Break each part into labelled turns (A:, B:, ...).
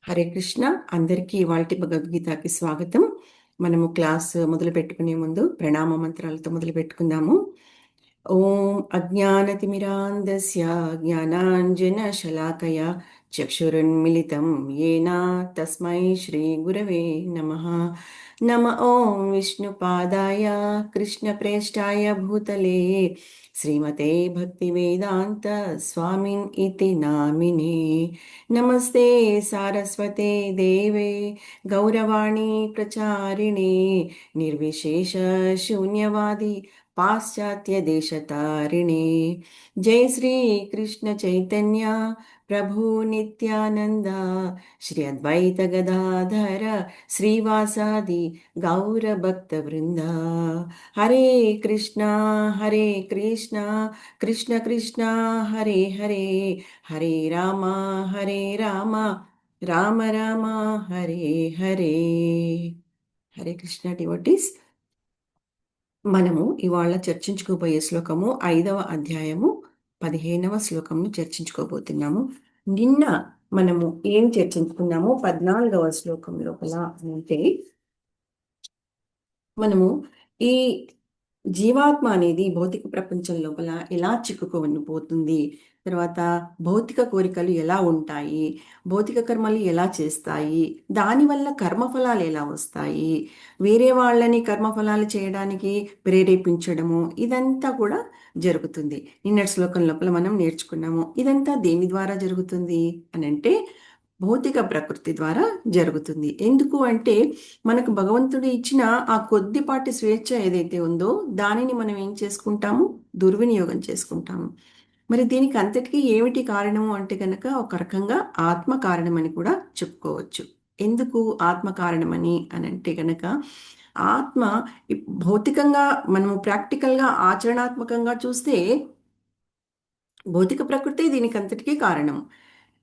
A: హరే కృష్ణ. అందరికీ ఇవాల్టి భగవద్గీతకి స్వాగతం. మనము క్లాస్ మొదలు పెట్టుకునే ముందు ప్రణామ మంత్రాలతో మొదలు పెట్టుకుందాము. ఓం అజ్ఞానతిమిరాంధస్య జ్ఞానాంజనశలాకయ చక్షురున్మిలితం येन తస్మై శ్రీ గురవే నమః. నమ ఓం విష్ణుపాదాయ కృష్ణప్రేష్టాయ భూతలే శ్రీమతే భక్తివేదాంత స్వామిన్ ఇతి నామినే. నమస్తే సారస్వతే దేవే గౌరవాణి ప్రచారిణే నిర్విశేష శూన్యవాది పాశ్చాత్య దేశతారిణే. జై శ్రీ కృష్ణ చైతన్య ప్రభు నిత్యానంద శ్రీ అద్వైత గదాధర శ్రీవాసాది గౌర భక్త వృంద. హరే కృష్ణ హరే కృష్ణ కృష్ణ కృష్ణ హరే హరే హరే రామ హరే రామ రామ రామ హరే హరే. హరే కృష్ణ డివోటీస్. మనము ఇవాళ చర్చించుకోబోయే శ్లోకము 5వ అధ్యాయము 15వ శ్లోకంను చర్చించుకోబోతున్నాము. నిన్న మనము ఏం చర్చించుకున్నాము 14వ శ్లోకం లోపల అంటే మనము ఈ జీవాత్మ అనేది భౌతిక ప్రపంచం లోపల ఎలా చిక్కుకొని పోతుంది, తర్వాత భౌతిక కోరికలు ఎలా ఉంటాయి, భౌతిక కర్మలు ఎలా చేస్తాయి, దానివల్ల కర్మఫలాలు ఎలా వస్తాయి, వేరే వాళ్ళని కర్మఫలాలు చేయడానికి ప్రేరేపించడము, ఇదంతా కూడా జరుగుతుంది. నిన్నటి శ్లోకం లోపల మనం నేర్చుకున్నాము. ఇదంతా దేని ద్వారా జరుగుతుంది అని అంటే భౌతిక ప్రకృతి ద్వారా జరుగుతుంది. ఎందుకు అంటే మనకు భగవంతుడు ఇచ్చిన ఆ కొద్దిపాటి స్వేచ్ఛ ఏదైతే ఉందో దానిని మనం ఏం చేసుకుంటాము, దుర్వినియోగం చేసుకుంటాము. మరి దీనికి అంతటికీ ఏమిటి కారణము అంటే కనుక ఒక రకంగా ఆత్మ కారణమని కూడా చెప్పుకోవచ్చు. ఎందుకు ఆత్మ కారణమని అని అంటే కనుక ఆత్మ భౌతికంగా మనము ప్రాక్టికల్గా ఆచరణాత్మకంగా చూస్తే భౌతిక ప్రకృతి దీనికి అంతటికీ కారణం.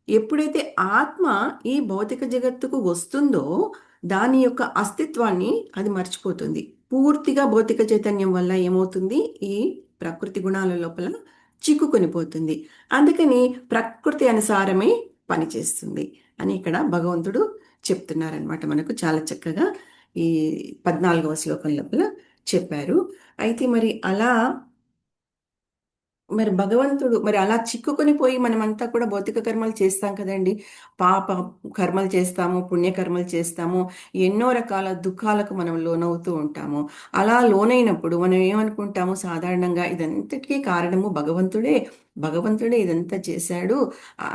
A: ఎప్పుడైతే ఆత్మ ఈ భౌతిక జగత్తుకు వస్తుందో దాని యొక్క అస్తిత్వాన్ని అది మర్చిపోతుంది. పూర్తిగా భౌతిక చైతన్యం వల్ల ఏమవుతుంది, ఈ ప్రకృతి గుణాల లోపల చిక్కుకొని పోతుంది. అందుకని ప్రకృతి అనుసారమే పనిచేస్తుంది అని ఇక్కడ భగవంతుడు చెప్తున్నారనమాట. మనకు చాలా చక్కగా ఈ 14వ శ్లోకం లోపల చెప్పారు. అయితే మరి భగవంతుడు మరి అలా చిక్కుకొని పోయి మనమంతా కూడా భౌతిక కర్మలు చేస్తాం కదండి. పాప కర్మలు చేస్తాము, పుణ్యకర్మలు చేస్తాము, ఎన్నో రకాల దుఃఖాలకు మనం లోనవుతూ ఉంటాము. అలా లోనైనప్పుడు మనం ఏమనుకుంటాము, సాధారణంగా ఇదంతటికీ కారణము భగవంతుడే, భగవంతుడే ఇదంతా చేశాడు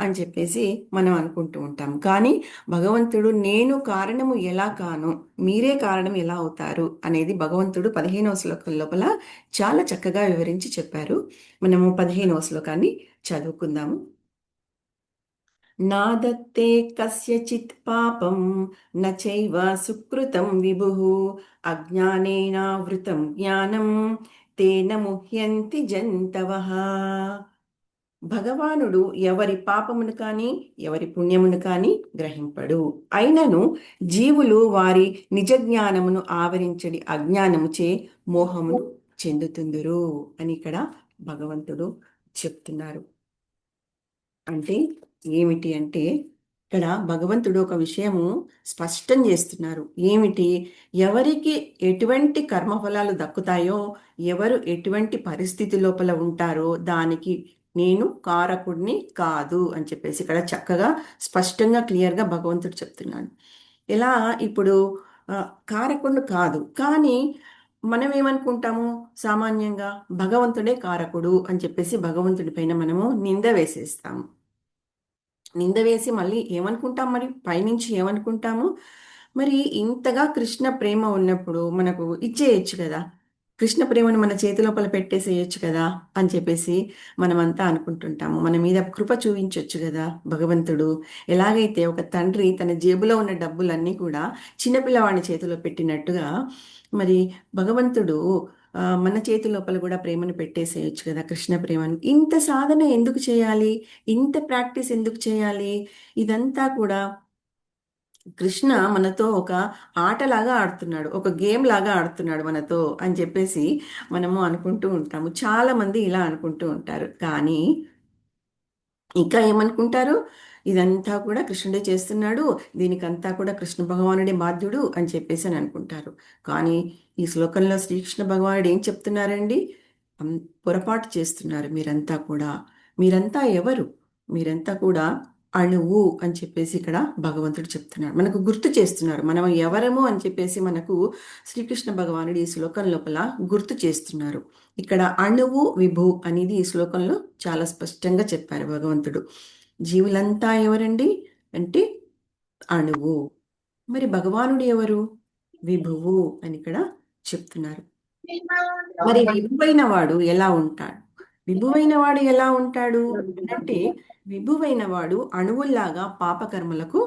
A: అని చెప్పేసి మనం అనుకుంటూ ఉంటాం. కానీ భగవంతుడు నేను కారణము ఎలా కాను, మీరే కారణం ఎలా అవుతారు అనేది భగవంతుడు 15వ శ్లోకం లోపల చాలా చక్కగా వివరించి చెప్పారు. మనము 15వ శ్లోకాన్ని చదువుకుందాము. నాదత్తే కస్యచిత్ పాపం నచైవ సుకృతం విభుః అజ్ఞానేనావృతం జ్ఞానం తేన ముహ్యంతి జంతవః. భగవానుడు ఎవరి పాపమును కానీ ఎవరి పుణ్యమును కానీ గ్రహింపడు. అయినను జీవులు వారి నిజ జ్ఞానమును ఆవరించడి అజ్ఞానముచే మోహమును చెందుతుందురు అని ఇక్కడ భగవంతుడు చెప్తున్నారు. అంటే ఏమిటి అంటే ఇక్కడ భగవంతుడు ఒక విషయము స్పష్టం చేస్తున్నారు. ఏమిటి, ఎవరికి ఎటువంటి కర్మఫలాలు దక్కుతాయో, ఎవరు ఎటువంటి పరిస్థితి లోపల ఉంటారో దానికి నేను కారకుడిని కాదు అని చెప్పేసి ఇక్కడ చక్కగా స్పష్టంగా క్లియర్గా భగవంతుడు చెప్తున్నాడు. ఎలా ఇప్పుడు కారకుడు కాదు, కానీ మనం ఏమనుకుంటాము, సామాన్యంగా భగవంతుడే కారకుడు అని చెప్పేసి భగవంతుడి పైన మనము నింద వేసేస్తాము. నింద వేసి మళ్ళీ ఏమనుకుంటాం, మరి పైనుంచి ఏమనుకుంటాము, మరి ఇంతగా కృష్ణ ప్రేమ ఉన్నప్పుడు మనకు ఇచ్చేయచ్చు కదా, కృష్ణ ప్రేమను మన చేతి లోపల పెట్టేసేయచ్చు కదా అని చెప్పేసి మనమంతా అనుకుంటుంటాము. మన మీద కృప చూపించవచ్చు కదా భగవంతుడు. ఎలాగైతే ఒక తండ్రి తన జేబులో ఉన్న డబ్బులన్నీ కూడా చిన్నపిల్లవాడి చేతిలో పెట్టినట్టుగా మరి భగవంతుడు మన చేతి లోపల కూడా ప్రేమను పెట్టేసేయచ్చు కదా, కృష్ణ ప్రేమను. ఇంత సాధన ఎందుకు చేయాలి, ఇంత ప్రాక్టీస్ ఎందుకు చేయాలి, ఇదంతా కూడా కృష్ణ మనతో ఒక ఆటలాగా ఆడుతున్నాడు, ఒక గేమ్ లాగా ఆడుతున్నాడు మనతో అని చెప్పేసి మనము అనుకుంటూ ఉంటాము. చాలా మంది ఇలా అనుకుంటూ ఉంటారు. కానీ ఇంకా ఏమనుకుంటారు, ఇదంతా కూడా కృష్ణుడే చేస్తున్నాడు, దీనికంతా కూడా కృష్ణ భగవానుడే బాధ్యుడు అని చెప్పేసి అని అనుకుంటారు. కానీ ఈ శ్లోకంలో శ్రీకృష్ణ భగవానుడు ఏం చెప్తున్నారండి? పొరపాటు చేస్తున్నారు మీరంతా కూడా. మీరంతా ఎవరు? మీరంతా కూడా అణువు అని చెప్పేసి ఇక్కడ భగవంతుడు చెప్తున్నాడు, మనకు గుర్తు చేస్తున్నారు మనం ఎవరము అని చెప్పేసి మనకు శ్రీకృష్ణ భగవానుడు ఈ శ్లోకం లోపల గుర్తు చేస్తున్నారు. ఇక్కడ అణువు విభు అనేది ఈ శ్లోకంలో చాలా స్పష్టంగా చెప్పారు భగవంతుడు. జీవులంతా ఎవరండి అంటే అణువు. మరి భగవానుడు ఎవరు? విభువు అని ఇక్కడ చెప్తున్నారు. మరి విభువైన వాడు ఎలా ఉంటాడు? విభువైన వాడు ఎలా ఉంటాడు అంటే, విభువైన వాడు అణువుల్లాగా పాపకర్మలకు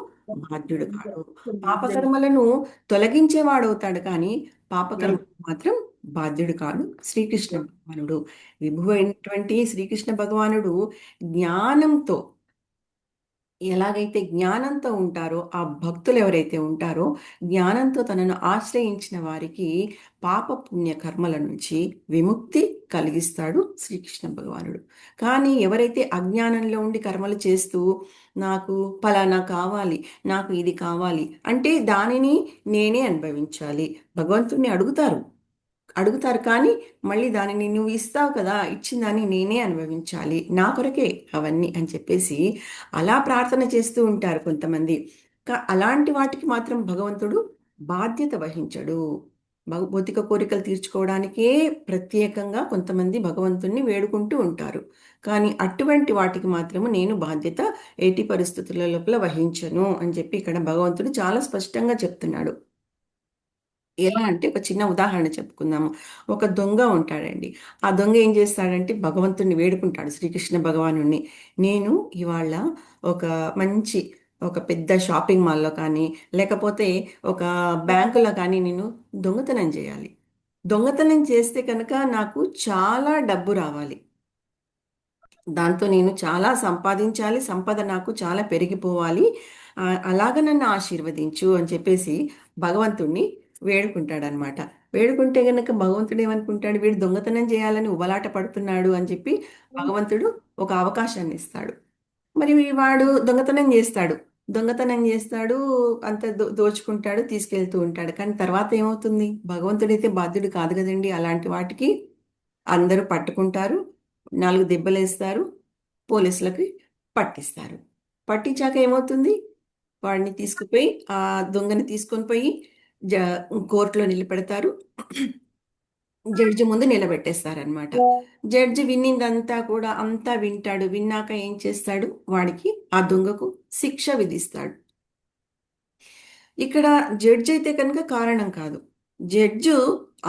A: బాధ్యుడు కాడు. పాపకర్మలను తొలగించేవాడవుతాడు కానీ పాపకర్మలకు మాత్రం బాధ్యుడు కాడు శ్రీకృష్ణ భగవానుడు. విభువైనటువంటి శ్రీకృష్ణ భగవానుడు జ్ఞానంతో, ఎలాగైతే జ్ఞానంతో ఉంటారో ఆ భక్తులు ఎవరైతే ఉంటారో, జ్ఞానంతో తనను ఆశ్రయించిన వారికి పాప పుణ్య కర్మల నుంచి విముక్తి కలిగిస్తాడు శ్రీకృష్ణ భగవానుడు. కానీ ఎవరైతే అజ్ఞానంలో ఉండి కర్మలు చేస్తూ నాకు ఫలానా కావాలి, నాకు ఇది కావాలి అంటే దానిని నేనే అనుభవించాలి, భగవంతుణ్ణి అడుగుతారు కానీ మళ్ళీ దానిని నువ్వు ఇస్తావు కదా, ఇచ్చిన దాన్ని నేనే అనుభవించాలి, నా కొరకే అవన్నీ అని చెప్పేసి అలా ప్రార్థన చేస్తూ ఉంటారు కొంతమంది. అలాంటి వాటికి మాత్రం భగవంతుడు బాధ్యత వహించడు. భౌతిక కోరికలు తీర్చుకోవడానికే ప్రత్యేకంగా కొంతమంది భగవంతుణ్ణి వేడుకుంటూ ఉంటారు. కానీ అటువంటి వాటికి మాత్రము నేను బాధ్యత ఎట్టి పరిస్థితుల లోపల వహించను అని చెప్పి ఇక్కడ భగవంతుడు చాలా స్పష్టంగా చెప్తున్నాడు. ఎలా అంటే ఒక చిన్న ఉదాహరణ చెప్పుకుందాము. ఒక దొంగ ఉంటాడండి. ఆ దొంగ ఏం చేస్తాడంటే భగవంతుడిని వేడుకుంటాడు, శ్రీకృష్ణ భగవానుడిని. నేను ఇవాళ ఒక మంచి ఒక పెద్ద షాపింగ్ మాల్‌లో కానీ, లేకపోతే ఒక బ్యాంకులో కానీ నేను దొంగతనం చేయాలి. దొంగతనం చేస్తే కనుక నాకు చాలా డబ్బు రావాలి. దాంతో నేను చాలా సంపాదించాలి, సంపద నాకు చాలా పెరిగిపోవాలి. అలాగ నన్ను ఆశీర్వదించు అని చెప్పేసి భగవంతుణ్ణి వేడుకుంటాడనమాట. వేడుకుంటే గనక భగవంతుడు ఏమనుకుంటాడు, వీడు దొంగతనం చేయాలని ఉబలాట పడుతున్నాడు అని చెప్పి భగవంతుడు ఒక అవకాశాన్ని ఇస్తాడు. మరి వాడు దొంగతనం చేస్తాడు. దొంగతనం చేస్తాడు, అంత దోచుకుంటాడు, తీసుకెళ్తూ ఉంటాడు. కానీ తర్వాత ఏమవుతుంది? భగవంతుడైతే బాధ్యుడు కాదు కదండి అలాంటి వాటికి. అందరూ పట్టుకుంటారు, 4 దెబ్బలేస్తారు, పోలీసులకి పట్టిస్తారు. పట్టించాక ఏమవుతుంది? వాడిని తీసుకుపోయి ఆ దొంగని తీసుకొని పోయి జ కోర్టులో నిలబెడతారు. జడ్జి ముందు నిలబెట్టేస్తారనమాట. జడ్జి విన్నిందంతా కూడా అంతా వింటాడు. విన్నాక ఏం చేస్తాడు? వాడికి, ఆ దొంగకు శిక్ష విధిస్తాడు. ఇక్కడ జడ్జి అయితే కనుక కారణం కాదు. జడ్జు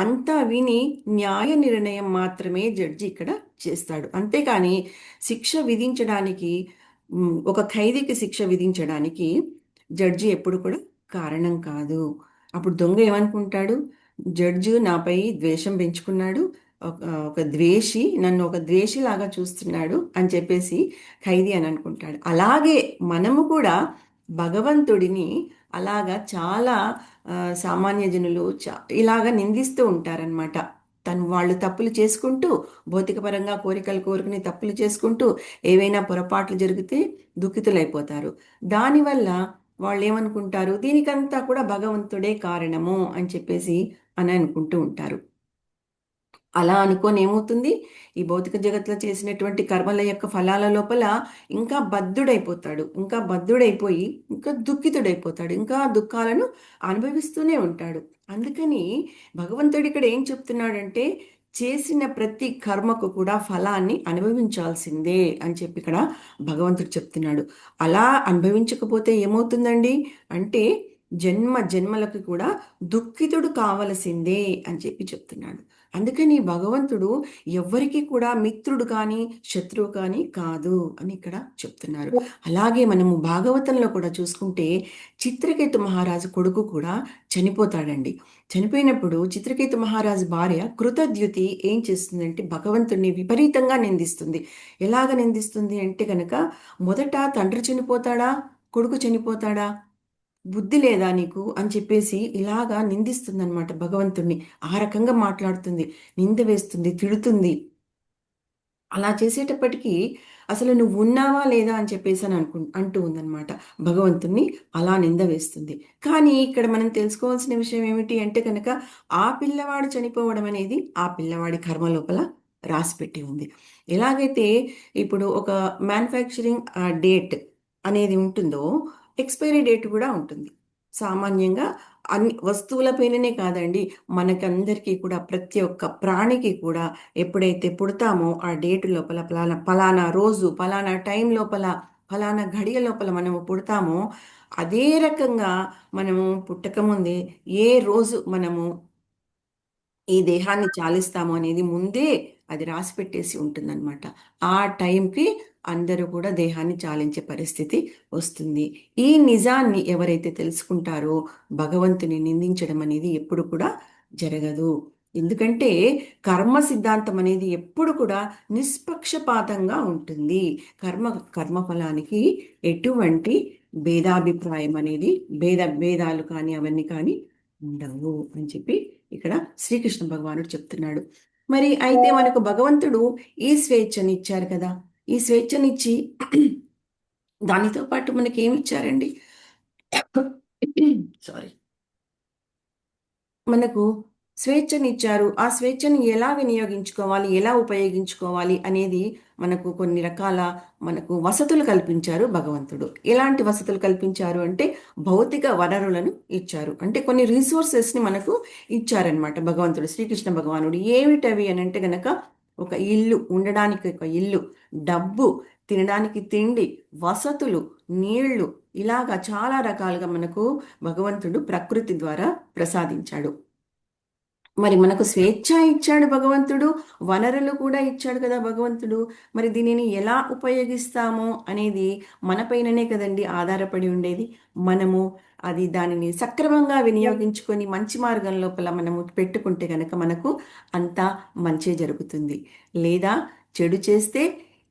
A: అంతా విని న్యాయ నిర్ణయం మాత్రమే జడ్జి ఇక్కడ చేస్తాడు. అంతేకాని శిక్ష విధించడానికి, ఒక ఖైదీకి శిక్ష విధించడానికి జడ్జి ఎప్పుడు కూడా కారణం కాదు. అప్పుడు దొంగ ఏమనుకుంటాడు? జడ్జి నాపై ద్వేషం పెంచుకున్నాడు, ఒక ఒక ద్వేషి నన్ను ఒక ద్వేషిలాగా చూస్తున్నాడు అని చెప్పేసి ఖైదీ అని అనుకుంటాడు. అలాగే మనము కూడా భగవంతుడిని అలాగా చాలా సామాన్య జనులు ఇలాగ నిందిస్తూ ఉంటారనమాట. వాళ్ళు తప్పులు చేసుకుంటూ, భౌతికపరంగా కోరికలు కోరుకుని తప్పులు చేసుకుంటూ, ఏవైనా పొరపాట్లు జరిగితే దుఃఖితులైపోతారు. దానివల్ల వాళ్ళు ఏమనుకుంటారు, దీనికంతా కూడా భగవంతుడే కారణము అని చెప్పేసి అని అనుకుంటూ ఉంటారు. అలా అనుకోని ఏమవుతుంది, ఈ భౌతిక జగత్తులో చేసినటువంటి కర్మల యొక్క ఫలాల లోపల ఇంకా బద్ధుడైపోతాడు. ఇంకా బద్ధుడైపోయి ఇంకా దుఃఖితుడైపోతాడు. ఇంకా దుఃఖాలను అనుభవిస్తూనే ఉంటాడు. అందుకని భగవంతుడు ఇక్కడ ఏం చెప్తున్నాడంటే, చేసిన ప్రతి కర్మకు కూడా ఫలాన్ని అనుభవించాల్సిందే అని చెప్పి ఇక్కడ భగవంతుడు చెప్తున్నాడు. అలా అనుభవించకపోతే ఏమవుతుందండి అంటే, జన్మ జన్మలకు కూడా దుఃఖితుడు కావలసిందే అని చెప్పి చెప్తున్నాడు. అందుకని భగవంతుడు ఎవ్వరికి కూడా మిత్రుడు కానీ శత్రువు కానీ కాదు అని ఇక్కడ చెప్తున్నారు. అలాగే మనము భాగవతంలో కూడా చూసుకుంటే చిత్రకేతు మహారాజు కొడుకు కూడా చనిపోతాడండి. చనిపోయినప్పుడు చిత్రకేతు మహారాజు భార్య కృతద్యుతి ఏం చేస్తుందంటే భగవంతుడిని విపరీతంగా నిందిస్తుంది. ఎలాగ నిందిస్తుంది అంటే కనుక, మొదట తండ్రి చనిపోతాడా, కొడుకు చనిపోతాడా, బుద్ధి లేదా నీకు అని చెప్పేసి ఇలాగా నిందిస్తుందన్నమాట భగవంతుణ్ణి. ఆ రకంగా మాట్లాడుతుంది, నింద వేస్తుంది, తిడుతుంది. అలా చేసేటప్పటికీ అసలు నువ్వు ఉన్నావా లేదా అని చెప్పేసి అని అంటూ ఉందన్నమాట. భగవంతుణ్ణి అలా నింద వేస్తుంది. కానీ ఇక్కడ మనం తెలుసుకోవాల్సిన విషయం ఏమిటి అంటే కనుక ఆ పిల్లవాడు చనిపోవడం అనేది ఆ పిల్లవాడి కర్మ లోపల రాసిపెట్టి ఉంది. ఎలాగైతే ఇప్పుడు ఒక మ్యానుఫ్యాక్చరింగ్ డేట్ అనేది ఉంటుందో ఎక్స్పైరీ డేట్ కూడా ఉంటుంది. సామాన్యంగా అన్ని వస్తువుల పైననే కాదండి, మనకందరికీ కూడా ప్రతి ఒక్క ప్రాణికి కూడా ఎప్పుడైతే పుడతామో ఆ డేట్ లోపల పలానా పలానా రోజు పలానా టైం లోపల ఫలానా ఘడియ లోపల మనము పుడతామో అదే రకంగా మనము పుట్టకముందే ఏ రోజు మనము ఈ దేహాన్ని చాలిస్తాము అనేది ముందే అది రాసి పెట్టేసి ఉంటుందన్నమాట. ఆ టైంకి అందరూ కూడా దేహాన్ని చాలించే పరిస్థితి వస్తుంది. ఈ నిజాన్ని ఎవరైతే తెలుసుకుంటారో భగవంతుని నిందించడం అనేది ఎప్పుడు కూడా జరగదు. ఎందుకంటే కర్మ సిద్ధాంతం అనేది ఎప్పుడు కూడా నిష్పక్షపాతంగా ఉంటుంది. కర్మ కర్మఫలానికి ఎటువంటి భేదాభిప్రాయం అనేది భేదాలు కానీ అవన్నీ కానీ ఉండవు అని చెప్పి ఇక్కడ శ్రీకృష్ణ భగవానుడు చెప్తున్నాడు. మరి అయితే మనకు భగవంతుడు ఈ స్వేచ్ఛని ఇచ్చారు కదా. ఈ స్వేచ్ఛనిచ్చి దానితో పాటు మనకి ఏమి ఇచ్చారండి? సారీ. మనకు స్వేచ్ఛనిచ్చారు. ఆ స్వేచ్ఛని ఎలా వినియోగించుకోవాలి, ఎలా ఉపయోగించుకోవాలి అనేది మనకు కొన్ని రకాల మనకు వసతులు కల్పించారు భగవంతుడు. ఎలాంటి వసతులు కల్పించారు అంటే భౌతిక వనరులను ఇచ్చారు. అంటే కొన్ని రిసోర్సెస్ని మనకు ఇచ్చారనమాట భగవంతుడు, శ్రీకృష్ణ భగవానుడు. ఏమిటవి అని అంటే గనక ఒక ఇల్లు, ఉండడానికి ఒక ఇల్లు, డబ్బు, తినడానికి తిండి, వసతులు, నీళ్లు, ఇలాగా చాలా రకాలుగా మనకు భగవంతుడు ప్రకృతి ద్వారా ప్రసాదించాడు. మరి మనకు స్వేచ్ఛ ఇచ్చాడు భగవంతుడు, వనరులు కూడా ఇచ్చాడు కదా భగవంతుడు. మరి దీనిని ఎలా ఉపయోగిస్తామో అనేది మనపైననే కదండి ఆధారపడి ఉండేది. మనము అది దానిని సక్రమంగా వినియోగించుకొని మంచి మార్గం లోపల మనము పెట్టుకుంటే కనుక మనకు అంతా మంచే జరుగుతుంది. లేదా చెడు చేస్తే,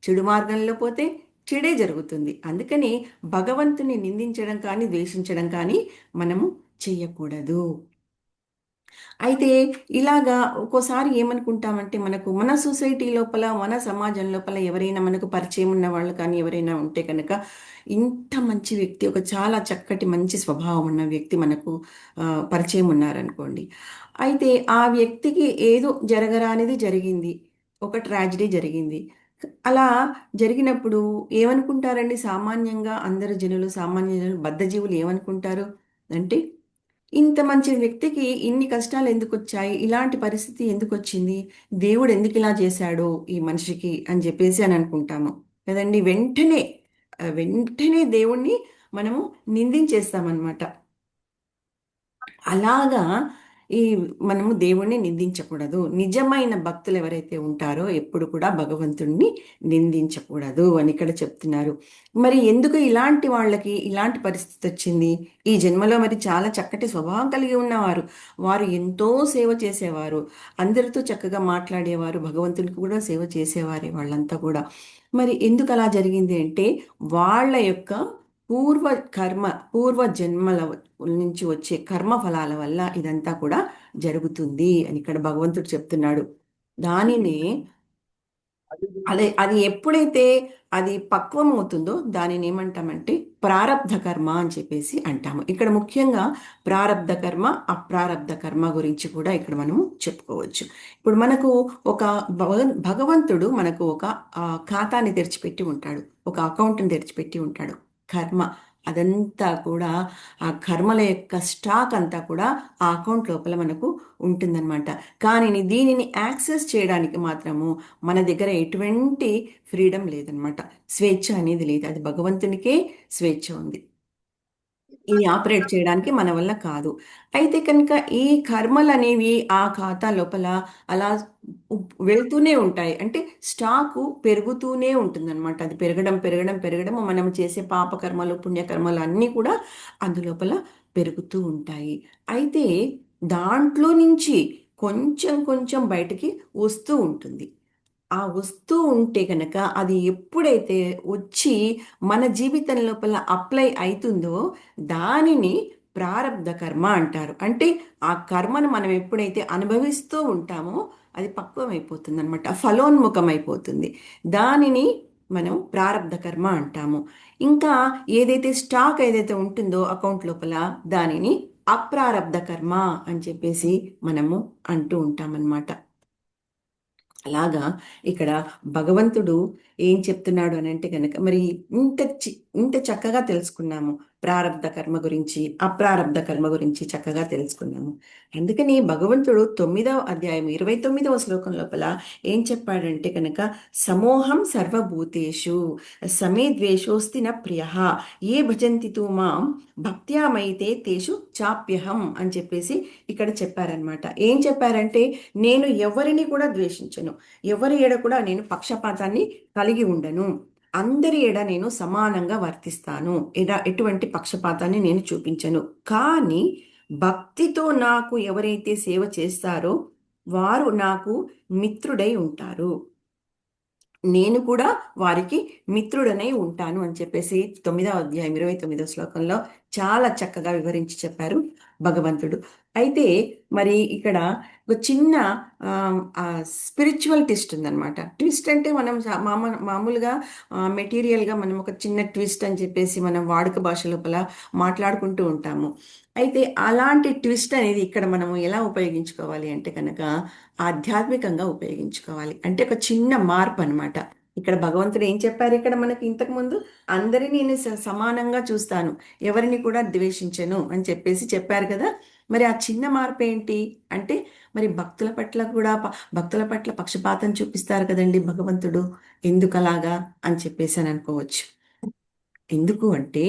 A: చెడు మార్గంలో పోతే చెడే జరుగుతుంది. అందుకని భగవంతుని నిందించడం కానీ ద్వేషించడం కానీ మనము చెయ్యకూడదు. అయితే ఇలాగా ఒక్కోసారి ఏమనుకుంటామంటే మనకు మన సొసైటీ లోపల మన సమాజం లోపల ఎవరైనా మనకు పరిచయం ఉన్న వాళ్ళు కానీ ఎవరైనా ఉంటే కనుక ఇంత మంచి వ్యక్తి, ఒక చాలా చక్కటి మంచి స్వభావం ఉన్న వ్యక్తి మనకు పరిచయం ఉన్నారనుకోండి. అయితే ఆ వ్యక్తికి ఏదో జరగరానిది జరిగింది, ఒక ట్రాజిడీ జరిగింది. అలా జరిగినప్పుడు ఏమనుకుంటారండి? సామాన్యంగా అందరు జనులు, సామాన్య జనులు, బద్ధజీవులు ఏమనుకుంటారు అంటే ఇంత మంచి వ్యక్తికి ఇన్ని కష్టాలు ఎందుకు వచ్చాయి, ఇలాంటి పరిస్థితి ఎందుకు వచ్చింది, దేవుడు ఎందుకు ఇలా చేశాడు ఈ మనిషికి అని చెప్పేసి అని అనుకుంటాము కదండి. వెంటనే దేవుణ్ణి మనము నిందించేస్తామన్నమాట. అలాగా ఈ మనము దేవుణ్ణి నిందించకూడదు. నిజమైన భక్తులు ఎవరైతే ఉంటారో ఎప్పుడు కూడా భగవంతుణ్ణి నిందించకూడదు అని ఇక్కడ చెప్తున్నారు. మరి ఎందుకు ఇలాంటి వాళ్ళకి ఇలాంటి పరిస్థితి వచ్చింది? ఈ జన్మలో మరి చాలా చక్కటి స్వభావం కలిగి ఉన్నవారు, వారు ఎంతో సేవ చేసేవారు, అందరితో చక్కగా మాట్లాడేవారు, భగవంతునికి కూడా సేవ చేసేవారే వాళ్ళంతా కూడా. మరి ఎందుకు అలా జరిగింది అంటే వాళ్ళ యొక్క పూర్వ కర్మ, పూర్వ జన్మల నుంచి వచ్చే కర్మ ఫలాల వల్ల ఇదంతా కూడా జరుగుతుంది అని ఇక్కడ భగవంతుడు చెప్తున్నాడు. దానిని అదే అది ఎప్పుడైతే అది పక్వం అవుతుందో దానిని ఏమంటామంటే ప్రారబ్ధ కర్మ అని చెప్పేసి అంటాము. ఇక్కడ ముఖ్యంగా ప్రారబ్ధ కర్మ, అప్రారబ్ధ కర్మ గురించి కూడా ఇక్కడ మనము చెప్పుకోవచ్చు. ఇప్పుడు మనకు ఒక భగవంతుడు మనకు ఒక ఖాతాని తెరిచిపెట్టి ఉంటాడు, ఒక అకౌంట్ని తెరిచిపెట్టి ఉంటాడు. కర్మ అదంతా కూడా ఆ కర్మల యొక్క స్టాక్ అంతా కూడా ఆ అకౌంట్ లోపల మనకు ఉంటుందన్నమాట. కానీ దీనిని యాక్సెస్ చేయడానికి మాత్రము మన దగ్గర ఎటువంటి ఫ్రీడమ్ లేదనమాట. స్వేచ్ఛ అనేది లేదు. అది భగవంతునికే స్వేచ్ఛ ఉంది. ఇది ఆపరేట్ చేయడానికి మన వల్ల కాదు. అయితే కనుక ఈ కర్మలు అనేవి ఆ ఖాతా లోపల అలా వెళ్తూనే ఉంటాయి. అంటే స్టాకు పెరుగుతూనే ఉంటుందన్నమాట. అది పెరగడం పెరగడం పెరగడం మనం చేసే పాపకర్మలు పుణ్యకర్మలు అన్నీ కూడా అందులోపల పెరుగుతూ ఉంటాయి. అయితే దాంట్లో నుంచి కొంచెం కొంచెం బయటికి వస్తూ ఉంటుంది. ఆ వస్తూ ఉంటే కనుక అది ఎప్పుడైతే వచ్చి మన జీవితం లోపల అప్లై అవుతుందో దానిని ప్రారబ్ధ కర్మ అంటారు. అంటే ఆ కర్మను మనం ఎప్పుడైతే అనుభవిస్తూ ఉంటామో అది పక్వం అయిపోతుంది అనమాట, ఫలోన్ముఖం అయిపోతుంది. దానిని మనం ప్రారబ్ధ కర్మ అంటాము. ఇంకా ఏదైతే స్టాక్ ఏదైతే ఉంటుందో అకౌంట్ లోపల దానిని అప్రారబ్ధ కర్మ అని చెప్పేసి మనము అంటూ ఉంటామన్నమాట. అలాగా ఇక్కడ భగవంతుడు ఏం చెప్తున్నాడు అని అంటే కనుక మరి ఇంత చక్కగా తెలుసుకున్నాము. ప్రారబ్ధ కర్మ గురించి అప్రారబ్ధ కర్మ గురించి చక్కగా తెలుసుకున్నాము. అందుకని భగవంతుడు 9వ అధ్యాయం 29వ శ్లోకం లోపల ఏం చెప్పాడంటే కనుక సమోహం సర్వభూతేషు సమే ద్వేషోస్తి న ప్రియ ఏ భజంతి తు మాం భక్త్యామైతే తేషు చాప్యహం అని చెప్పేసి ఇక్కడ చెప్పారనమాట. ఏం చెప్పారంటే నేను ఎవరిని కూడా ద్వేషించను, ఎవరి ఎడ కూడా నేను పక్షపాతాన్ని కలిగి ఉండను, అందరి ఎడ నేను సమానంగా వర్తిస్తాను, ఎటువంటి పక్షపాతాన్ని నేను చూపించను. కానీ భక్తితో నాకు ఎవరైతే సేవ చేస్తారో వారు నాకు మిత్రుడై ఉంటారు, నేను కూడా వారికి మిత్రుడనై ఉంటాను అని చెప్పేసి 9వ అధ్యాయం 29వ శ్లోకంలో చాలా చక్కగా వివరించి చెప్పారు భగవంతుడు. అయితే మరి ఇక్కడ ఒక చిన్న స్పిరిచువల్ ట్విస్ట్ ఉందన్నమాట. ట్విస్ట్ అంటే మనం మామూలుగా మెటీరియల్గా మనం ఒక చిన్న ట్విస్ట్ అని చెప్పేసి మనం వాడుక భాష లోపల మాట్లాడుకుంటూ ఉంటాము. అయితే అలాంటి ట్విస్ట్ అనేది ఇక్కడ మనము ఎలా ఉపయోగించుకోవాలి అంటే కనుక ఆధ్యాత్మికంగా ఉపయోగించుకోవాలి. అంటే ఒక చిన్న మార్పు అన్నమాట. ఇక్కడ భగవంతుడు ఏం చెప్పారు, ఇక్కడ మనకి ఇంతకు ముందు అందరినీ నేను సమానంగా చూస్తాను, ఎవరిని కూడా ద్వేషించను అని చెప్పేసి చెప్పారు కదా. మరి ఆ చిన్న మార్పు ఏంటి అంటే మరి భక్తుల పట్ల కూడా భక్తుల పట్ల పక్షపాతం చూపిస్తారు కదండి భగవంతుడు. ఎందుకు అలాగా అని చెప్పేసి అని అనుకోవచ్చు. ఎందుకు అంటే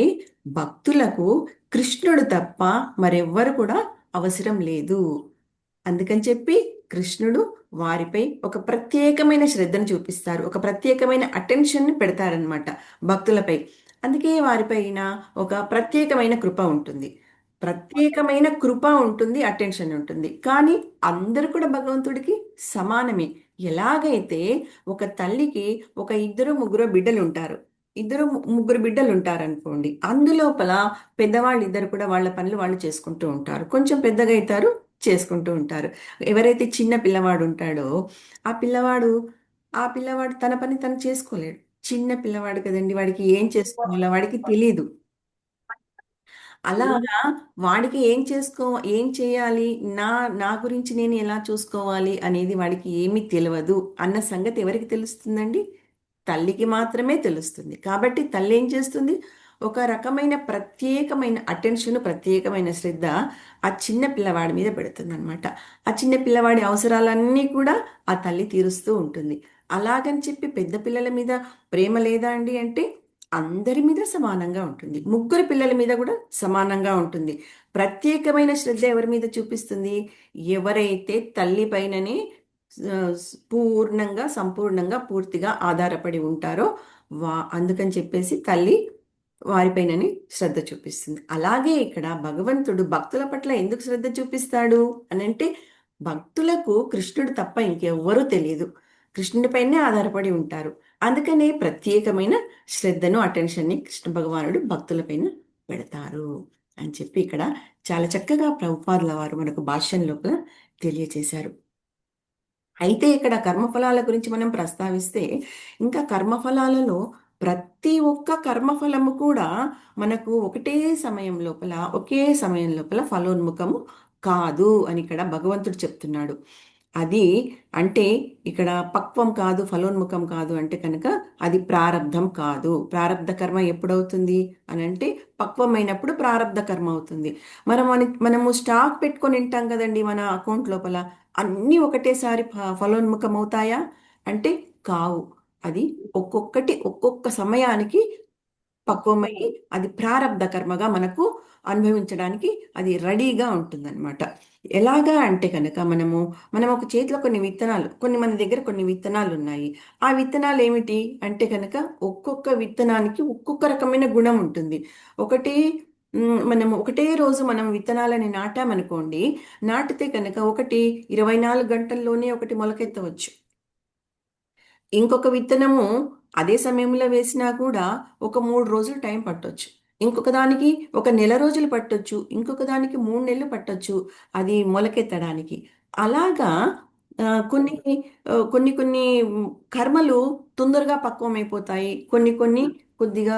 A: భక్తులకు కృష్ణుడు తప్ప మరెవ్వరు కూడా అవసరం లేదు. అందుకని చెప్పి కృష్ణుడు వారిపై ఒక ప్రత్యేకమైన శ్రద్ధను చూపిస్తారు, ఒక ప్రత్యేకమైన అటెన్షన్ని పెడతారనమాట భక్తులపై. అందుకే వారిపైన ఒక ప్రత్యేకమైన కృప ఉంటుంది, ప్రత్యేకమైన కృప ఉంటుంది, అటెన్షన్ ఉంటుంది. కానీ అందరూ కూడా భగవంతుడికి సమానమే. ఎలాగైతే ఒక తల్లికి ఒక ఇద్దరు ముగ్గురు బిడ్డలు ఉంటారు, ముగ్గురు బిడ్డలు ఉంటారు అనుకోండి, అందులోపల పెద్దవాళ్ళు ఇద్దరు కూడా వాళ్ళ పనులు వాళ్ళు చేసుకుంటూ ఉంటారు, కొంచెం పెద్దగా అవుతారు, చేసుకుంటూ ఉంటారు. ఎవరైతే చిన్న పిల్లవాడు ఉంటాడో ఆ పిల్లవాడు ఆ పిల్లవాడు తన పని తను చేసుకోలేడు. చిన్న పిల్లవాడు కదండి, వాడికి ఏం చేసుకోవాలో వాడికి తెలియదు. అలాగా వాడికి ఏం చేయాలి, నా నా గురించి నేను ఎలా చూసుకోవాలి అనేది వాడికి ఏమీ తెలియదు అన్న సంగతి ఎవరికి తెలుస్తుందండి? తల్లికి మాత్రమే తెలుస్తుంది. కాబట్టి తల్లి ఏం చేస్తుంది, ఒక రకమైన ప్రత్యేకమైన అటెన్షన్, ప్రత్యేకమైన శ్రద్ధ ఆ చిన్న పిల్లవాడి మీద పెడుతుంది అనమాట. ఆ చిన్న పిల్లవాడి అవసరాలన్నీ కూడా ఆ తల్లి తీరుస్తూ ఉంటుంది. అలాగని చెప్పి పెద్ద పిల్లల మీద ప్రేమ లేదా అండి అంటే అందరి మీద సమానంగా ఉంటుంది, ముగ్గురు పిల్లల మీద కూడా సమానంగా ఉంటుంది. ప్రత్యేకమైన శ్రద్ధ ఎవరి మీద చూపిస్తుంది, ఎవరైతే తల్లి పైననే ఆ, పూర్ణంగా సంపూర్ణంగా పూర్తిగా ఆధారపడి ఉంటారో అందుకని చెప్పేసి తల్లి వారిపైనని శ్రద్ధ చూపిస్తుంది. అలాగే ఇక్కడ భగవంతుడు భక్తుల పట్ల ఎందుకు శ్రద్ధ చూపిస్తాడు అని అంటే భక్తులకు కృష్ణుడు తప్ప ఇంకెవ్వరూ తెలియదు, కృష్ణుడిపైనే ఆధారపడి ఉంటారు. అందుకనే ప్రత్యేకమైన శ్రద్ధను, అటెన్షన్ని కృష్ణ భగవానుడు భక్తులపైన పెడతారు అని చెప్పి ఇక్కడ చాలా చక్కగా ప్రభుపాదుల వారు మనకు భాష్యం లోపల తెలియచేశారు. అయితే ఇక్కడ కర్మఫలాల గురించి మనం ప్రస్తావిస్తే ఇంకా కర్మఫలాలలో ప్రతి ఒక్క కర్మఫలము కూడా మనకు ఒకే సమయం లోపల ఫలోన్ముఖము కాదు అని ఇక్కడ భగవంతుడు చెప్తున్నాడు. అది అంటే ఇక్కడ పక్వం కాదు, ఫలోన్ముఖం కాదు అంటే కనుక అది ప్రారబ్ధం కాదు. ప్రారబ్ధ కర్మ ఎప్పుడవుతుంది అని అంటే పక్వమైనప్పుడు ప్రారబ్ధ కర్మ అవుతుంది. మనము స్టాక్ పెట్టుకొని ఉంటాం కదండి మన అకౌంట్ లోపల, అన్నీ ఒకటేసారి ఫలోన్ముఖం అవుతాయా అంటే కావు. అది ఒక్కొక్కటి ఒక్కొక్క సమయానికి పక్వమై అది ప్రారబ్ధ కర్మగా మనకు అనుభవించడానికి అది రెడీగా ఉంటుందన్నమాట. ఎలాగా అంటే కనుక మనం ఒక చేతిలో కొన్ని మన దగ్గర కొన్ని విత్తనాలు ఉన్నాయి. ఆ విత్తనాలు ఏమిటి అంటే కనుక ఒక్కొక్క విత్తనానికి ఒక్కొక్క రకమైన గుణం ఉంటుంది. ఒకటి మనము ఒకటే రోజు మనం విత్తనాలని నాటామనుకోండి, నాటితే కనుక ఒకటి 24 గంటల్లోనే ఒకటి మొలకెత్తవచ్చు. ఇంకొక విత్తనము అదే సమయంలో వేసినా కూడా ఒక 3 రోజులు టైం పట్టొచ్చు. ఇంకొక దానికి ఒక నెల రోజులు పట్టొచ్చు. ఇంకొక దానికి 3 నెలలు పట్టొచ్చు అది మొలకెత్తడానికి. అలాగా కొన్ని కొన్ని కొన్ని కర్మలు తొందరగా పక్వమైపోతాయి. కొన్ని కొన్ని కొద్దిగా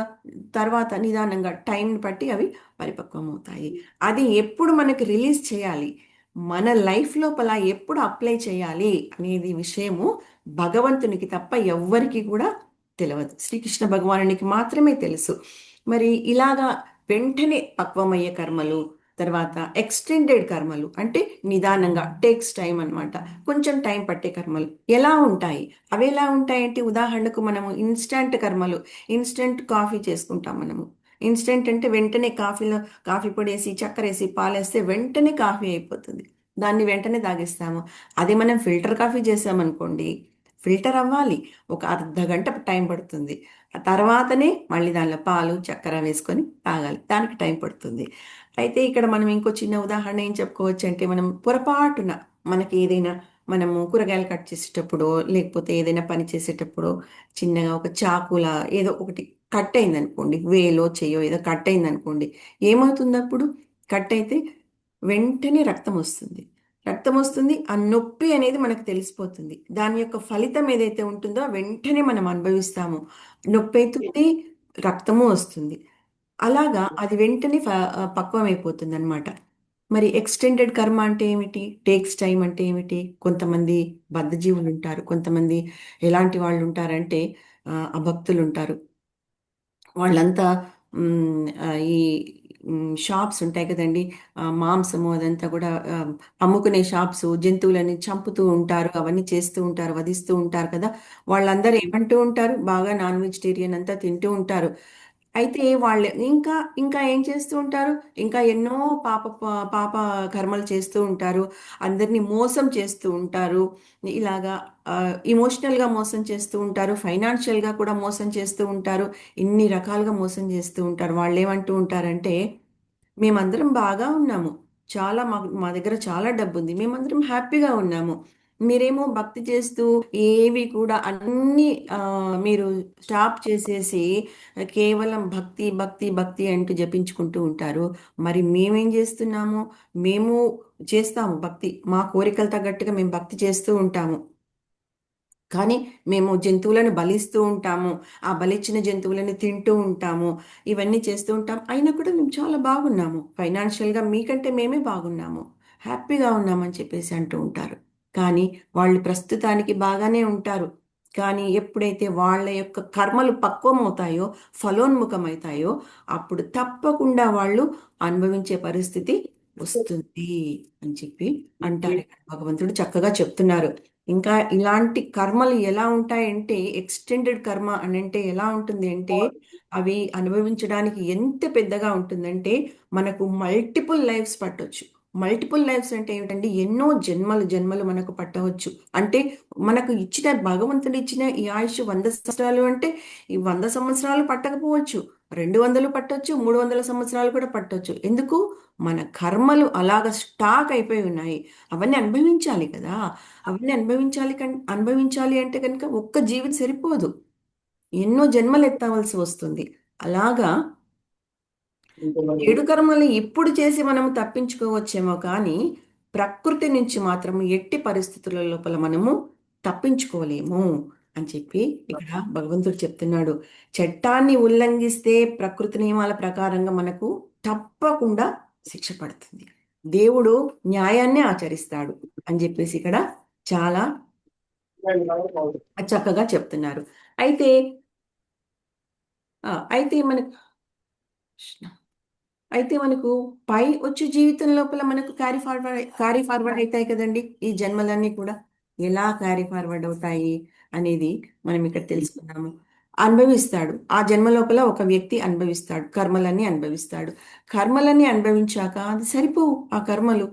A: తర్వాత నిదానంగా టైంని బట్టి అవి పరిపక్వం అవుతాయి. అది ఎప్పుడు మనకి రిలీజ్ చేయాలి, మన లైఫ్ లోపల ఎప్పుడు అప్లై చేయాలి అనేది విషయము భగవంతునికి తప్ప ఎవ్వరికి కూడా తెలియదు. శ్రీకృష్ణ భగవానునికి మాత్రమే తెలుసు. మరి ఇలాగా వెంటనే పక్వమయ్యే కర్మలు, తర్వాత ఎక్స్టెండెడ్ కర్మలు అంటే నిదానంగా టేక్స్ టైం అన్నమాట. కొంచెం టైం పట్టే కర్మలు ఎలా ఉంటాయి? అవి ఎలా ఉంటాయంటే ఉదాహరణకు మనము ఇన్స్టంట్ కర్మలు, ఇన్స్టంట్ కాఫీ చేసుకుంటాం మనము. ఇన్స్టంట్ అంటే వెంటనే కాఫీలో కాఫీ పొడి వేసి చక్కెర వేసి పాలేస్తే వెంటనే కాఫీ అయిపోతుంది. దాన్ని వెంటనే తాగేస్తాము. అదే మనం ఫిల్టర్ కాఫీ చేసామనుకోండి, ఫిల్టర్ అవ్వాలి, ఒక అర్ధ గంట టైం పడుతుంది. ఆ తర్వాతనే మళ్ళీ దానిలో పాలు చక్కెర వేసుకొని తాగాలి, దానికి టైం పడుతుంది. అయితే ఇక్కడ మనం ఇంకో చిన్న ఉదాహరణ ఏం చెప్పుకోవచ్చు అంటే, మనం పొరపాటున మనకి ఏదైనా మనము కూరగాయలు కట్ చేసేటప్పుడు లేకపోతే ఏదైనా పని చేసేటప్పుడు చిన్నగా ఒక చాకులా ఏదో ఒకటి కట్ అయింది అనుకోండి, వేలో చెయ్యో ఏదో కట్ అయింది అనుకోండి, ఏమవుతుంది అప్పుడు? కట్ అయితే వెంటనే రక్తం వస్తుంది. రక్తం వస్తుంది, ఆ నొప్పి అనేది మనకు తెలిసిపోతుంది. దాని యొక్క ఫలితం ఏదైతే ఉంటుందో వెంటనే మనం అనుభవిస్తాము. నొప్పి అవుతుంది, రక్తము వస్తుంది. అలాగా అది వెంటనే పక్వమైపోతుంది అనమాట. మరి ఎక్స్టెండెడ్ కర్మ అంటే ఏమిటి? టేక్స్ టైం అంటే ఏమిటి? కొంతమంది బద్ధజీవులు ఉంటారు. కొంతమంది ఎలాంటి వాళ్ళు ఉంటారంటే అభక్తులు ఉంటారు. వాళ్ళంతా ఈ షాప్స్ ఉంటాయి కదండి. మాంసము అదంతా కూడా అమ్ముకునే షాప్స్, జంతువులని చంపుతూ ఉంటారు, అవన్నీ చేస్తూ ఉంటారు, వధిస్తూ ఉంటారు కదా. వాళ్ళందరూ ఏమంటూ ఉంటారు? బాగా నాన్ వెజిటేరియన్ అంతా తింటూ ఉంటారు. అయితే వాళ్ళు ఇంకా ఇంకా ఏం చేస్తూ ఉంటారు? ఇంకా ఎన్నో పాప కర్మలు చేస్తూ ఉంటారు. అందరినీ మోసం చేస్తూ ఉంటారు. ఇలాగా ఇమోషనల్గా మోసం చేస్తూ ఉంటారు, ఫైనాన్షియల్గా కూడా మోసం చేస్తూ ఉంటారు. ఇన్ని రకాలుగా మోసం చేస్తూ ఉంటారు. వాళ్ళు ఏమంటూ ఉంటారంటే, మేమందరం బాగా ఉన్నాము, చాలా మా దగ్గర చాలా డబ్బు ఉంది, మేమందరం హ్యాపీగా ఉన్నాము, మీరేమో భక్తి చేస్తూ ఏవి కూడా అన్ని మీరు స్టాప్ చేసేసి కేవలం భక్తి భక్తి భక్తి అంటూ జపించుకుంటూ ఉంటారు. మరి మేమేం చేస్తున్నాము? మేము చేస్తాము భక్తి, మా కోరికలు తగ్గట్టుగా మేము భక్తి చేస్తూ ఉంటాము. కానీ మేము జంతువులను బలిస్తూ ఉంటాము, ఆ బలిచ్చిన జంతువులను తింటూ ఉంటాము, ఇవన్నీ చేస్తూ ఉంటాం. అయినా కూడా మేము చాలా బాగున్నాము, ఫైనాన్షియల్గా మీకంటే మేమే బాగున్నాము, హ్యాపీగా ఉన్నామని చెప్పేసి అంటూ ఉంటారు. కానీ వాళ్ళు ప్రస్తుతానికి బాగానే ఉంటారు. కానీ ఎప్పుడైతే వాళ్ళ యొక్క కర్మలు పక్వమవుతాయో, ఫలోన్ముఖమవుతాయో, అప్పుడు తప్పకుండా వాళ్ళు అనుభవించే పరిస్థితి వస్తుంది అని చెప్పి అంటారు. ఇక్కడ భగవంతుడు చక్కగా చెప్తున్నారు. ఇంకా ఇలాంటి కర్మలు ఎలా ఉంటాయంటే, ఎక్స్టెండెడ్ కర్మ అని అంటే ఎలా ఉంటుంది అంటే, అవి అనుభవించడానికి ఎంత పెద్దగా ఉంటుందంటే మనకు మల్టిపుల్ లైఫ్స్ పట్టొచ్చు. మల్టిపుల్ లైఫ్స్ అంటే ఏమిటంటే ఎన్నో జన్మలు జన్మలు మనకు పట్టవచ్చు. అంటే మనకు ఇచ్చిన భగవంతుడు ఇచ్చిన ఈ ఆయుష్ 100 సంవత్సరాలు అంటే ఈ 100 సంవత్సరాలు పట్టకపోవచ్చు, 200 పట్టొచ్చు, 300 సంవత్సరాలు కూడా పట్టొచ్చు. ఎందుకు? మన కర్మలు అలాగ స్టాక్ అయిపోయి ఉన్నాయి. అవన్నీ అనుభవించాలి కదా. అవన్నీ అనుభవించాలి అంటే కనుక ఒక్క జీవితం సరిపోదు, ఎన్నో జన్మలు ఎత్తవలసి వస్తుంది. అలాగా ఏడు కర్మలు ఇప్పుడు చేసి మనము తప్పించుకోవచ్చేమో కానీ ప్రకృతి నుంచి మాత్రం ఎట్టి పరిస్థితుల లోపల మనము తప్పించుకోలేము అని చెప్పి ఇక్కడ భగవంతుడు చెప్తున్నాడు. చట్టాన్ని ఉల్లంఘిస్తే ప్రకృతి నియమాల ప్రకారంగా మనకు తప్పకుండా శిక్ష పడుతుంది. దేవుడు న్యాయాన్ని ఆచరిస్తాడు అని చెప్పేసి ఇక్కడ చాలా చక్కగా చెప్తున్నారు. అయితే అయితే మనకు పై వచ్చే జీవితం లోపల మనకు క్యారీ ఫార్వర్డ్ అవుతాయి కదండి ఈ జన్మలన్నీ కూడా. ఎలా క్యారీ ఫార్వర్డ్ అవుతాయి అనేది మనం ఇక్కడ తెలుసుకున్నాము. అనుభవిస్తాడు, ఆ జన్మ లోపల ఒక వ్యక్తి అనుభవిస్తాడు, కర్మలన్నీ అనుభవిస్తాడు. కర్మలన్నీ అనుభవించాక అది సరిపోవు ఆ కర్మలు,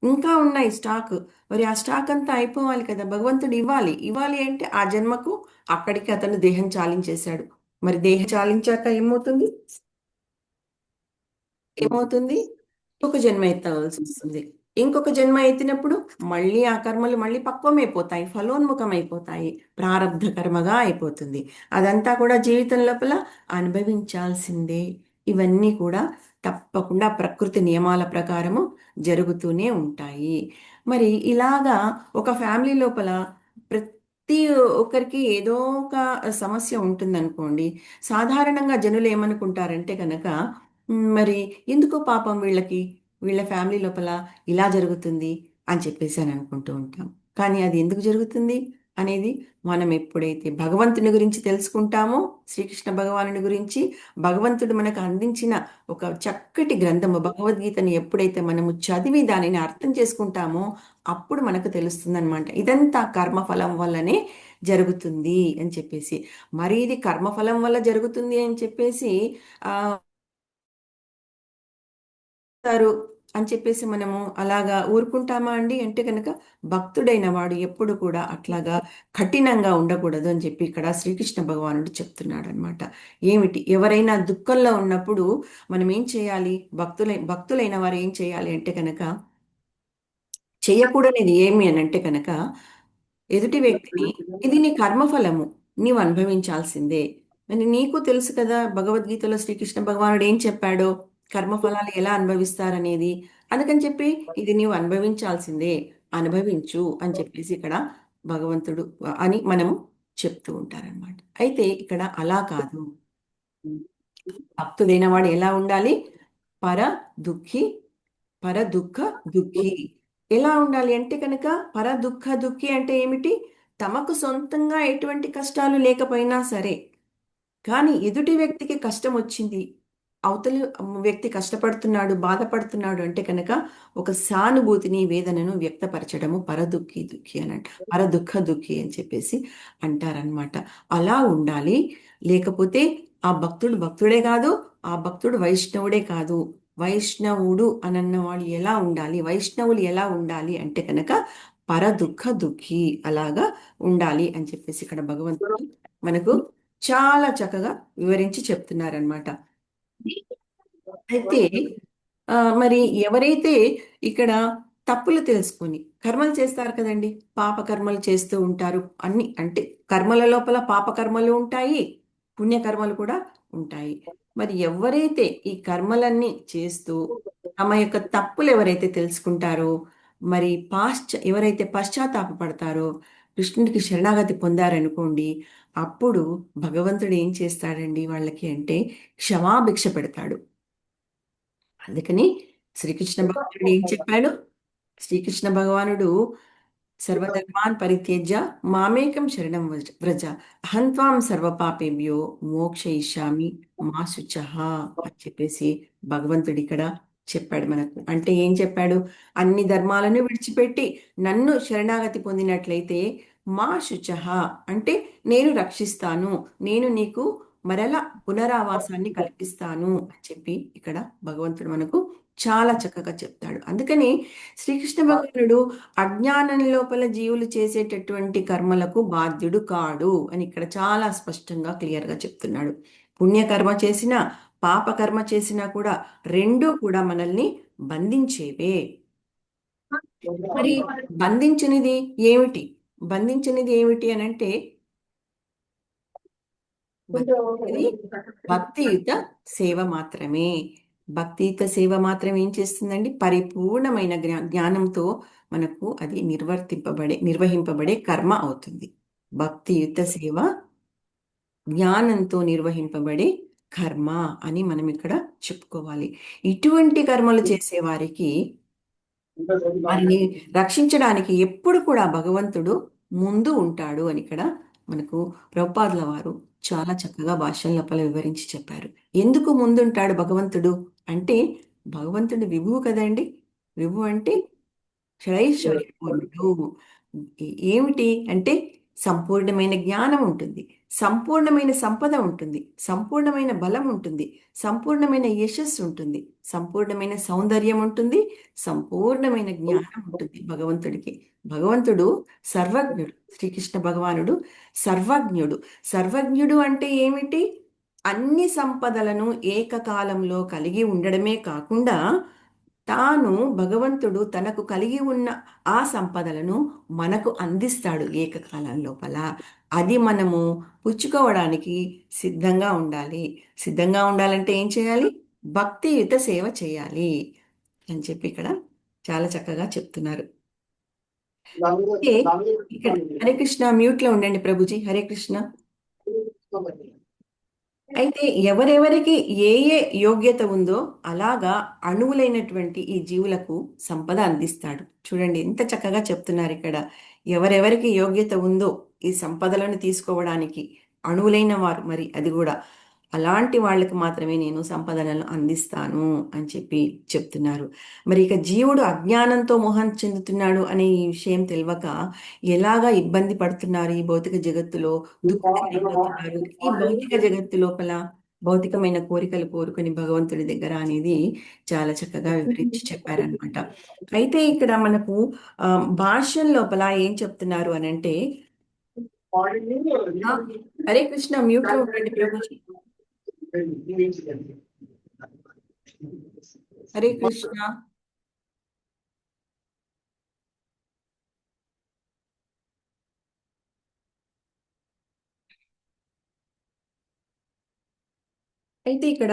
A: ఇంకా ఉన్నాయి స్టాక్. మరి ఆ స్టాక్ అంతా అయిపోవాలి కదా, భగవంతుడు ఇవ్వాలి. ఇవ్వాలి అంటే ఆ జన్మకు అక్కడికి అతను దేహం చాలించేశాడు. మరి దేహం చాలించాక ఏమవుతుంది? ఏమవుతుంది? ఇంకొక జన్మ ఎత్తవలసి వస్తుంది. ఇంకొక జన్మ ఎత్తినప్పుడు మళ్ళీ ఆ కర్మలు మళ్ళీ పక్వమైపోతాయి, ఫలోన్ముఖమైపోతాయి, ప్రారబ్ధ కర్మగా అయిపోతుంది. అదంతా కూడా జీవితం లోపల అనుభవించాల్సిందే. ఇవన్నీ కూడా తప్పకుండా ప్రకృతి నియమాల ప్రకారము జరుగుతూనే ఉంటాయి. మరి ఇలాగా ఒక ఫ్యామిలీ లోపల ప్రతి ఒక్కరికి ఏదో ఒక సమస్య ఉంటుందనుకోండి. సాధారణంగా జనులు ఏమనుకుంటారంటే కనుక మరి ఎందుకో పాపం వీళ్ళకి వీళ్ళ ఫ్యామిలీ లోపల ఇలా జరుగుతుంది అని చెప్పేసి అని అనుకుంటూ ఉంటాం. కానీ అది ఎందుకు జరుగుతుంది అనేది మనం ఎప్పుడైతే భగవంతుని గురించి తెలుసుకుంటామో, శ్రీకృష్ణ భగవానుని గురించి, భగవంతుడు మనకు అందించిన ఒక చక్కటి గ్రంథము భగవద్గీతని ఎప్పుడైతే మనము చదివి దానిని అర్థం చేసుకుంటామో అప్పుడు మనకు తెలుస్తుందన్నమాట. ఇదంతా కర్మఫలం వల్లనే జరుగుతుంది అని చెప్పేసి. మరి ఇది కర్మఫలం వల్ల జరుగుతుంది అని చెప్పేసి ఆ తారు అని చెప్పేసి మనము అలాగా ఊరుకుంటామా అండి అంటే కనుక భక్తుడైన వాడు ఎప్పుడు కూడా అట్లాగా కఠినంగా ఉండకూడదు అని చెప్పి ఇక్కడ శ్రీకృష్ణ భగవానుడు చెప్తున్నాడు అనమాట. ఏమిటి ఎవరైనా దుఃఖంలో ఉన్నప్పుడు మనం ఏం చేయాలి, భక్తులైన వారు ఏం చేయాలి అంటే కనుక చేయకూడనిది ఏమి అని అంటే కనుక ఎదుటి వ్యక్తిని ఇది నీ కర్మఫలము, నీవు అనుభవించాల్సిందే అని నీకు తెలుసు కదా. భగవద్గీతలో శ్రీకృష్ణ భగవానుడు ఏం చెప్పాడో కర్మఫలాలు ఎలా అనుభవిస్తారనేది. అందుకని చెప్పి ఇది నీవు అనుభవించాల్సిందే, అనుభవించు అని చెప్పేసి ఇక్కడ భగవంతుడు అని మనము చెప్తూ ఉంటారనమాట. అయితే ఇక్కడ అలా కాదు. భక్తుడైన వాడు ఎలా ఉండాలి? పర దుఃఖి పర దుఃఖ దుఃఖి. ఎలా ఉండాలి అంటే కనుక పర దుఃఖ దుఃఖి అంటే ఏమిటి? తమకు సొంతంగా ఎటువంటి కష్టాలు లేకపోయినా సరే కానీ ఎదుటి వ్యక్తికి కష్టం వచ్చింది, అవతలి వ్యక్తి కష్టపడుతున్నాడు, బాధపడుతున్నాడు అంటే కనుక ఒక సానుభూతిని, వేదనను వ్యక్తపరచడము పరదుఃఖి దుఃఖి అని పరదుఃఖ దుఃఖి అని చెప్పేసి అంటారనమాట. అలా ఉండాలి. లేకపోతే ఆ భక్తుడు భక్తుడే కాదు, ఆ భక్తుడు వైష్ణవుడే కాదు. వైష్ణవుడు అనన్నవాడు ఎలా ఉండాలి, వైష్ణవులు ఎలా ఉండాలి అంటే కనుక పరదుఃఖ దుఃఖి అలాగా ఉండాలి అని చెప్పేసి ఇక్కడ భగవంతుడు మనకు చాలా చక్కగా వివరించి చెప్తున్నారనమాట. అయితే మరి ఎవరైతే ఇక్కడ తప్పులు తెలుసుకొని కర్మలు చేస్తారు కదండి, పాప కర్మలు చేస్తూ ఉంటారు. అన్ని అంటే కర్మల లోపల పాప కర్మలు ఉంటాయి, పుణ్యకర్మలు కూడా ఉంటాయి. మరి ఎవరైతే ఈ కర్మలన్నీ చేస్తూ తమ యొక్క తప్పులు ఎవరైతే తెలుసుకుంటారో, మరి ఎవరైతే పశ్చాత్తాప పడతారో, కృష్ణుడికి శరణాగతి పొందారనుకోండి, అప్పుడు భగవంతుడు ఏం చేస్తాడండి వాళ్ళకి అంటే క్షమాభిక్ష పెడతాడు. అందుకని శ్రీకృష్ణ భగవానుడు ఏం చెప్పాడు? శ్రీకృష్ణ భగవానుడు సర్వధర్మాన్ పరిత్యజ్య మామేకం శరణం వ్రజ అహం త్వాం సర్వపాపేభ్యో మోక్షయిష్యామి మా శుచః అని చెప్పేసి భగవంతుడు ఇక్కడ చెప్పాడు మనకు. అంటే ఏం చెప్పాడు? అన్ని ధర్మాలను విడిచిపెట్టి నన్ను శరణాగతి పొందినట్లయితే మా శుచః అంటే నేను రక్షిస్తాను, నేను నీకు మరల పునరావాసాన్ని కల్పిస్తాను అని చెప్పి ఇక్కడ భగవంతుడు మనకు చాలా చక్కగా చెప్తాడు. అందుకని శ్రీకృష్ణ భగవానుడు అజ్ఞానం లోపల జీవులు చేసేటటువంటి కర్మలకు బాధ్యుడు కాడు అని ఇక్కడ చాలా స్పష్టంగా క్లియర్గా చెప్తున్నాడు. పుణ్యకర్మ చేసినా పాపకర్మ చేసినా కూడా రెండూ కూడా మనల్ని బంధించేవే. మరి బంధించినది ఏమిటి? బంధించినది ఏమిటి అని అంటే బంధించినది భక్తియుత సేవ మాత్రమే. భక్తియుత సేవ మాత్రం ఏం చేస్తుందండి? పరిపూర్ణమైన జ్ఞానంతో మనకు అది నిర్వహింపబడే కర్మ అవుతుంది. భక్తియుత సేవ జ్ఞానంతో నిర్వహింపబడే కర్మ అని మనం ఇక్కడ చెప్పుకోవాలి. ఇటువంటి కర్మలు చేసే వారికి వారిని రక్షించడానికి ఎప్పుడు కూడా భగవంతుడు ముందు ఉంటాడు అని ఇక్కడ మనకు ప్రభుపాదుల వారు చాలా చక్కగా భాష్యం లోపల వివరించి చెప్పారు. ఎందుకు ముందుంటాడు భగవంతుడు అంటే భగవంతుడు విభువు కదండి. విభు అంటే షడైశ్వర్యపూర్ణుడు. ఏమిటి అంటే సంపూర్ణమైన జ్ఞానం ఉంటుంది, సంపూర్ణమైన సంపద ఉంటుంది, సంపూర్ణమైన బలం ఉంటుంది, సంపూర్ణమైన యశస్సు ఉంటుంది, సంపూర్ణమైన సౌందర్యం ఉంటుంది, సంపూర్ణమైన జ్ఞానం ఉంటుంది భగవంతుడికి. భగవంతుడు సర్వజ్ఞుడు. శ్రీకృష్ణ భగవానుడు సర్వజ్ఞుడు. సర్వజ్ఞుడు అంటే ఏమిటి? అన్ని సంపదలను ఏకకాలంలో కలిగి ఉండడమే కాకుండా తాను భగవంతుడు తనకు కలిగి ఉన్న ఆ సంపదలను మనకు అందిస్తాడు ఏకకాలం లోపల. అది మనము పుచ్చుకోవడానికి సిద్ధంగా ఉండాలి. సిద్ధంగా ఉండాలంటే ఏం చేయాలి? భక్తియుత సేవ చేయాలి అని చెప్పి ఇక్కడ చాలా చక్కగా చెప్తున్నారు. అయితే ఇక్కడ హరే కృష్ణ, మ్యూట్ లో ఉండండి ప్రభుజీ. హరే కృష్ణ. అయితే ఎవరెవరికి ఏ ఏ యోగ్యత ఉందో అలాగా అణువులైనటువంటి ఈ జీవులకు సంపద అందిస్తాడు. చూడండి ఎంత చక్కగా చెప్తున్నారు ఇక్కడ. ఎవరెవరికి యోగ్యత ఉందో ఈ సంపదలను తీసుకోవడానికి అణువులైన వారు, మరి అది కూడా అలాంటి వాళ్ళకి మాత్రమే నేను సంపదలను అందిస్తాను అని చెప్పి చెప్తున్నారు. మరి ఇక జీవుడు అజ్ఞానంతో మోహం చెందుతున్నాడు అనే ఈ విషయం తెలియక ఎలాగా ఇబ్బంది పడుతున్నారు ఈ భౌతిక జగత్తులో, దుఃఖితులైపోతున్నారు ఈ భౌతిక జగత్తు లోపల, భౌతికమైన కోరికలు కోరుకుని భగవంతుడి దగ్గర అనేది చాలా చక్కగా వివరించి చెప్పారనమాట. అయితే ఇక్కడ మనకు భాష్యం లోపల ఏం చెప్తున్నారు అని అంటే, ఆ, హరే కృష్ణ, మ్యూట్ లో ఉండండి ప్రభుజీ. హరే కృష్ణ. అయితే ఇక్కడ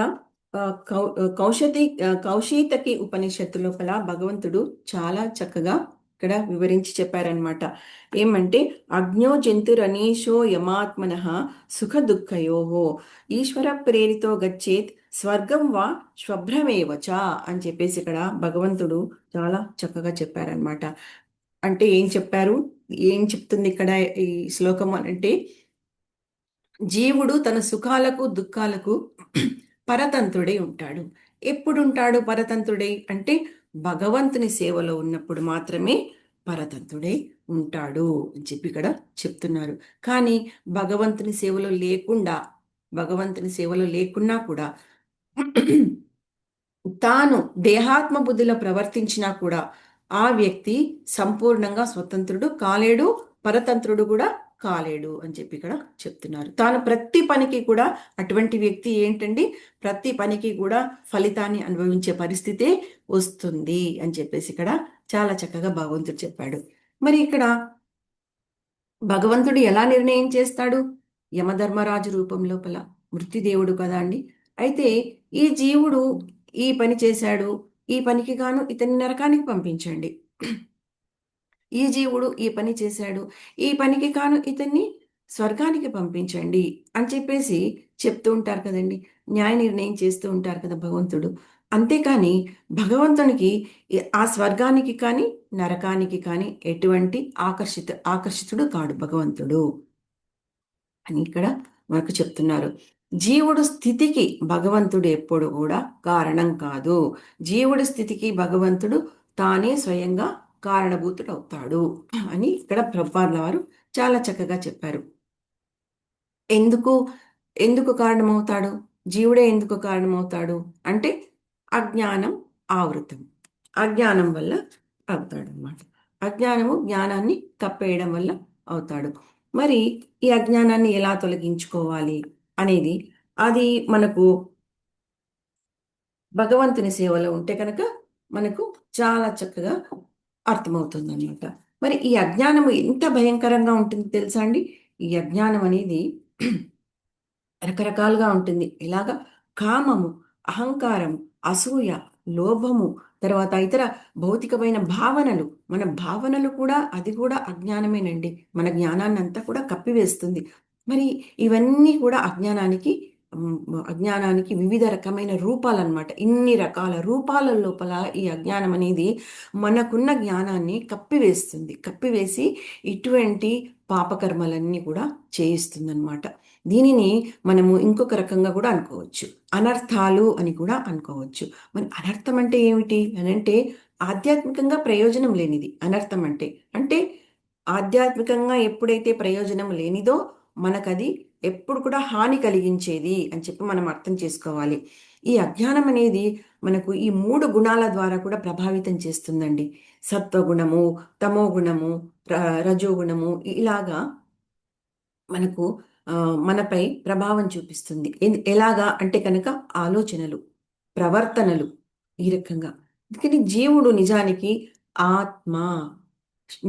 A: ఆ, కౌశీతకి ఉపనిషత్తు లోపల భగవంతుడు చాలా చక్కగా ఇక్కడ వివరించి చెప్పారనమాట. ఏమంటే, అజ్ఞో జంతురనీశో యమాత్మనః సుఖ దుఃఖయోహో ఈశ్వర ప్రేరితో గచ్చేత్ స్వర్గం వా స్వభ్రమేవచ అని చెప్పేసి ఇక్కడ భగవంతుడు చాలా చక్కగా చెప్పారనమాట. అంటే ఏం చెప్పారు, ఏం చెప్తుంది ఇక్కడ ఈ శ్లోకం అని అంటే, జీవుడు తన సుఖాలకు దుఃఖాలకు పరతంత్రుడై ఉంటాడు. ఎప్పుడు ఉంటాడు పరతంత్రుడై అంటే, భగవంతుని సేవలో ఉన్నప్పుడు మాత్రమే పరతంత్రుడై ఉంటాడు అని చెప్పి ఇక్కడ చెప్తున్నారు. కానీ భగవంతుని సేవలో లేకుండా, భగవంతుని సేవలో లేకున్నా కూడా తాను దేహాత్మ బుద్ధిలో ప్రవర్తించినా కూడా ఆ వ్యక్తి సంపూర్ణంగా స్వతంత్రుడు కాలేడు, పరతంత్రుడు కూడా కాలేడు అని చెప్పి ఇక్కడ చెప్తున్నారు. తాను ప్రతి పనికి కూడా, అటువంటి వ్యక్తి ఏంటండి, ప్రతి పనికి కూడా ఫలితాన్ని అనుభవించే పరిస్థితే వస్తుంది అని చెప్పేసి ఇక్కడ చాలా చక్కగా భగవంతుడు చెప్పాడు. మరి ఇక్కడ భగవంతుడు ఎలా నిర్ణయం చేస్తాడు? యమధర్మరాజు రూపం లోపల, మృత్యుదేవుడు కదా అండి. అయితే ఈ జీవుడు ఈ పని చేశాడు, ఈ పనికి గాను ఇతన్ని నరకానికి పంపించండి. ఈ జీవుడు ఈ పని చేశాడు, ఈ పనికి కాను ఇతన్ని స్వర్గానికి పంపించండి అని చెప్పేసి చెప్తూ ఉంటారు కదండి. న్యాయ నిర్ణయం చేస్తూ ఉంటారు కదా భగవంతుడు. అంతేకాని భగవంతునికి ఆ స్వర్గానికి కానీ నరకానికి కానీ ఎటువంటి ఆకర్షితుడు కాడు భగవంతుడు అని ఇక్కడ మనకు చెప్తున్నారు. జీవుడు స్థితికి భగవంతుడు ఎప్పుడు కూడా కారణం కాదు. జీవుడి స్థితికి భగవంతుడు తానే స్వయంగా కారణభూతుడు అవుతాడు అని ఇక్కడ ప్రభుపాదుల వారు చాలా చక్కగా చెప్పారు. ఎందుకు ఎందుకు కారణమవుతాడు? జీవుడే ఎందుకు కారణమవుతాడు అంటే, అజ్ఞానం ఆవృతం, అజ్ఞానం వల్ల అవుతాడు అన్నమాట. అజ్ఞానము జ్ఞానాన్ని కప్పేయడం వల్ల అవుతాడు. మరి ఈ అజ్ఞానాన్ని ఎలా తొలగించుకోవాలి అనేది, అది మనకు భగవంతుని సేవలో ఉంటే కనుక మనకు చాలా చక్కగా అర్థమవుతుంది అనమాట. మరి ఈ అజ్ఞానము ఎంత భయంకరంగా ఉంటుంది తెలుసా అండి? ఈ అజ్ఞానం అనేది రకరకాలుగా ఉంటుంది. ఎలాగా? కామము, అహంకారం, అసూయ, లోభము, తర్వాత ఇతర భౌతికమైన భావనలు. మన భావనలు కూడా, అది కూడా అజ్ఞానమేనండి. మన జ్ఞానాన్ని అంతా కూడా కప్పివేస్తుంది. మరి ఇవన్నీ కూడా అజ్ఞానానికి వివిధ రకమైన రూపాలన్నమాట. ఇన్ని రకాల రూపాల లోపల ఈ అజ్ఞానం అనేది మనకున్న జ్ఞానాన్ని కప్పివేస్తుంది. కప్పివేసి ఇటువంటి పాపకర్మలన్నీ కూడా చేయిస్తుందన్నమాట. దీనిని మనము ఇంకొక రకంగా కూడా అనుకోవచ్చు, అనర్థాలు అని కూడా అనుకోవచ్చు. మరి అనర్థం అంటే ఏమిటి అని అంటే, ఆధ్యాత్మికంగా ప్రయోజనం లేనిది అనర్థం అంటే. అంటే ఆధ్యాత్మికంగా ఎప్పుడైతే ప్రయోజనం లేనిదో మనకది ఎప్పుడు కూడా హాని కలిగించేది అని చెప్పి మనం అర్థం చేసుకోవాలి. ఈ అజ్ఞానం అనేది మనకు ఈ 3 గుణాల ద్వారా కూడా ప్రభావితం చేస్తుందండి. సత్వగుణము, తమో గుణము, రజోగుణము, ఇలాగా మనకు మనపై ప్రభావం చూపిస్తుంది. ఎలాగా అంటే కనుక, ఆలోచనలు, ప్రవర్తనలు, ఈ రకంగా. అందుకని జీవుడు నిజానికి ఆత్మ,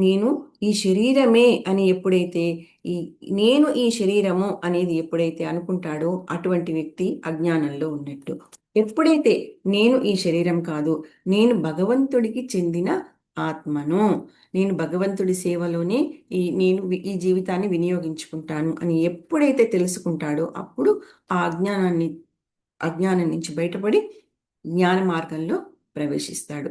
A: నేను ఈ శరీరమే అని ఎప్పుడైతే, ఈ నేను ఈ శరీరము అనేది ఎప్పుడైతే అనుకుంటాడో అటువంటి వ్యక్తి అజ్ఞానంలో ఉన్నట్టు. ఎప్పుడైతే నేను ఈ శరీరం కాదు, నేను భగవంతుడికి చెందిన ఆత్మను. నేను భగవంతుడి సేవలోనే ఈ జీవితాన్ని వినియోగించుకుంటాను అని ఎప్పుడైతే తెలుసుకుంటాడో అప్పుడు ఆ అజ్ఞానం నుంచి బయటపడి జ్ఞాన మార్గంలో ప్రవేశిస్తాడు.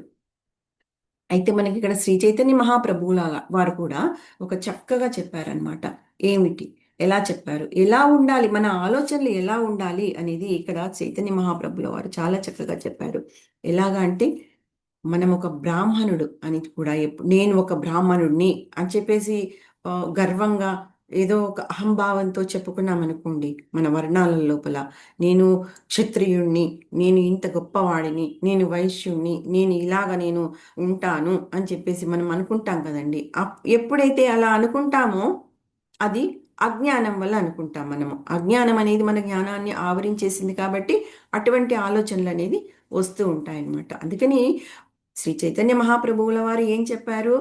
A: అయితే మనకి ఇక్కడ శ్రీ చైతన్య మహాప్రభువులాగా వారు కూడా ఒక చక్కగా చెప్పారనమాట. ఏమిటి, ఎలా చెప్పారు, ఎలా ఉండాలి, మన ఆలోచనలు ఎలా ఉండాలి అనేది ఇక్కడ చైతన్య మహాప్రభుల వారు చాలా చక్కగా చెప్పారు. ఎలాగా అంటే, మనం ఒక బ్రాహ్మణుడు అని కూడా నేను ఒక బ్రాహ్మణుడిని అని చెప్పేసి గర్వంగా ఏదో ఒక అహంభావంతో చెప్పుకున్నాం అనుకోండి, మన వర్ణాల లోపల నేను క్షత్రియుణ్ణి, నేను ఇంత గొప్పవాడిని, నేను వైశ్యుణ్ణి, నేను ఉంటాను అని చెప్పేసి మనం అనుకుంటాం కదండి. ఎప్పుడైతే అలా అనుకుంటామో అది అజ్ఞానం వల్ల అనుకుంటాం. మనము అజ్ఞానం అనేది మన జ్ఞానాన్ని ఆవరించేసింది కాబట్టి అటువంటి ఆలోచనలు అనేది వస్తూ ఉంటాయన్నమాట. అందుకని శ్రీ చైతన్య మహాప్రభువుల వారు ఏం చెప్పారు,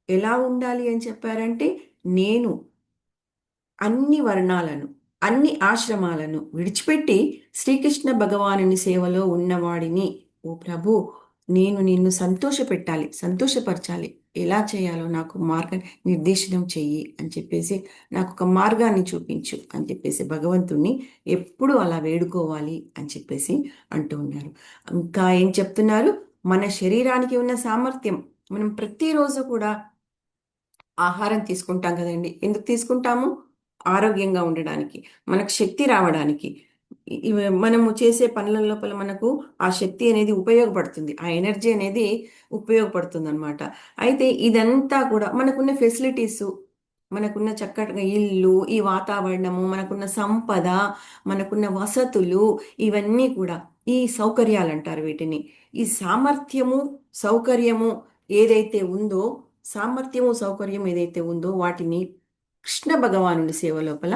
A: ఎలా ఉండాలి అని చెప్పారంటే, నేను అన్ని వర్ణాలను, అన్ని ఆశ్రమాలను విడిచిపెట్టి శ్రీకృష్ణ భగవానుని సేవలో ఉన్నవాడిని. ఓ ప్రభు, నేను నిన్ను సంతోషపరచాలి. ఎలా చేయాలో నాకు మార్గం నిర్దేశనం చెయ్యి అని చెప్పేసి, నాకు ఒక మార్గాన్ని చూపించు అని చెప్పేసి భగవంతుణ్ణి ఎప్పుడు అలా వేడుకోవాలి అని చెప్పేసి అంటూ ఉన్నారు. ఇంకా ఏం చెప్తున్నారు, మన శరీరానికి ఉన్న సామర్థ్యం, మనం ప్రతిరోజు కూడా ఆహారం తీసుకుంటాం కదండి. ఎందుకు తీసుకుంటాము? ఆరోగ్యంగా ఉండడానికి, మనకు శక్తి రావడానికి. మనము చేసే పనుల లోపల మనకు ఆ శక్తి అనేది ఉపయోగపడుతుంది, ఆ ఎనర్జీ అనేది ఉపయోగపడుతుంది అనమాట. అయితే ఇదంతా కూడా మనకున్న ఫెసిలిటీసు, మనకున్న చక్కటి ఇల్లు, ఈ వాతావరణము, మనకున్న సంపద, మనకున్న వసతులు, ఇవన్నీ కూడా ఈ సౌకర్యాలు అంటారు వీటిని. ఈ సామర్థ్యము, సౌకర్యము ఏదైతే ఉందో సౌకర్యం ఏదైతే ఉందో వాటిని కృష్ణ భగవానుడి సేవ లోపల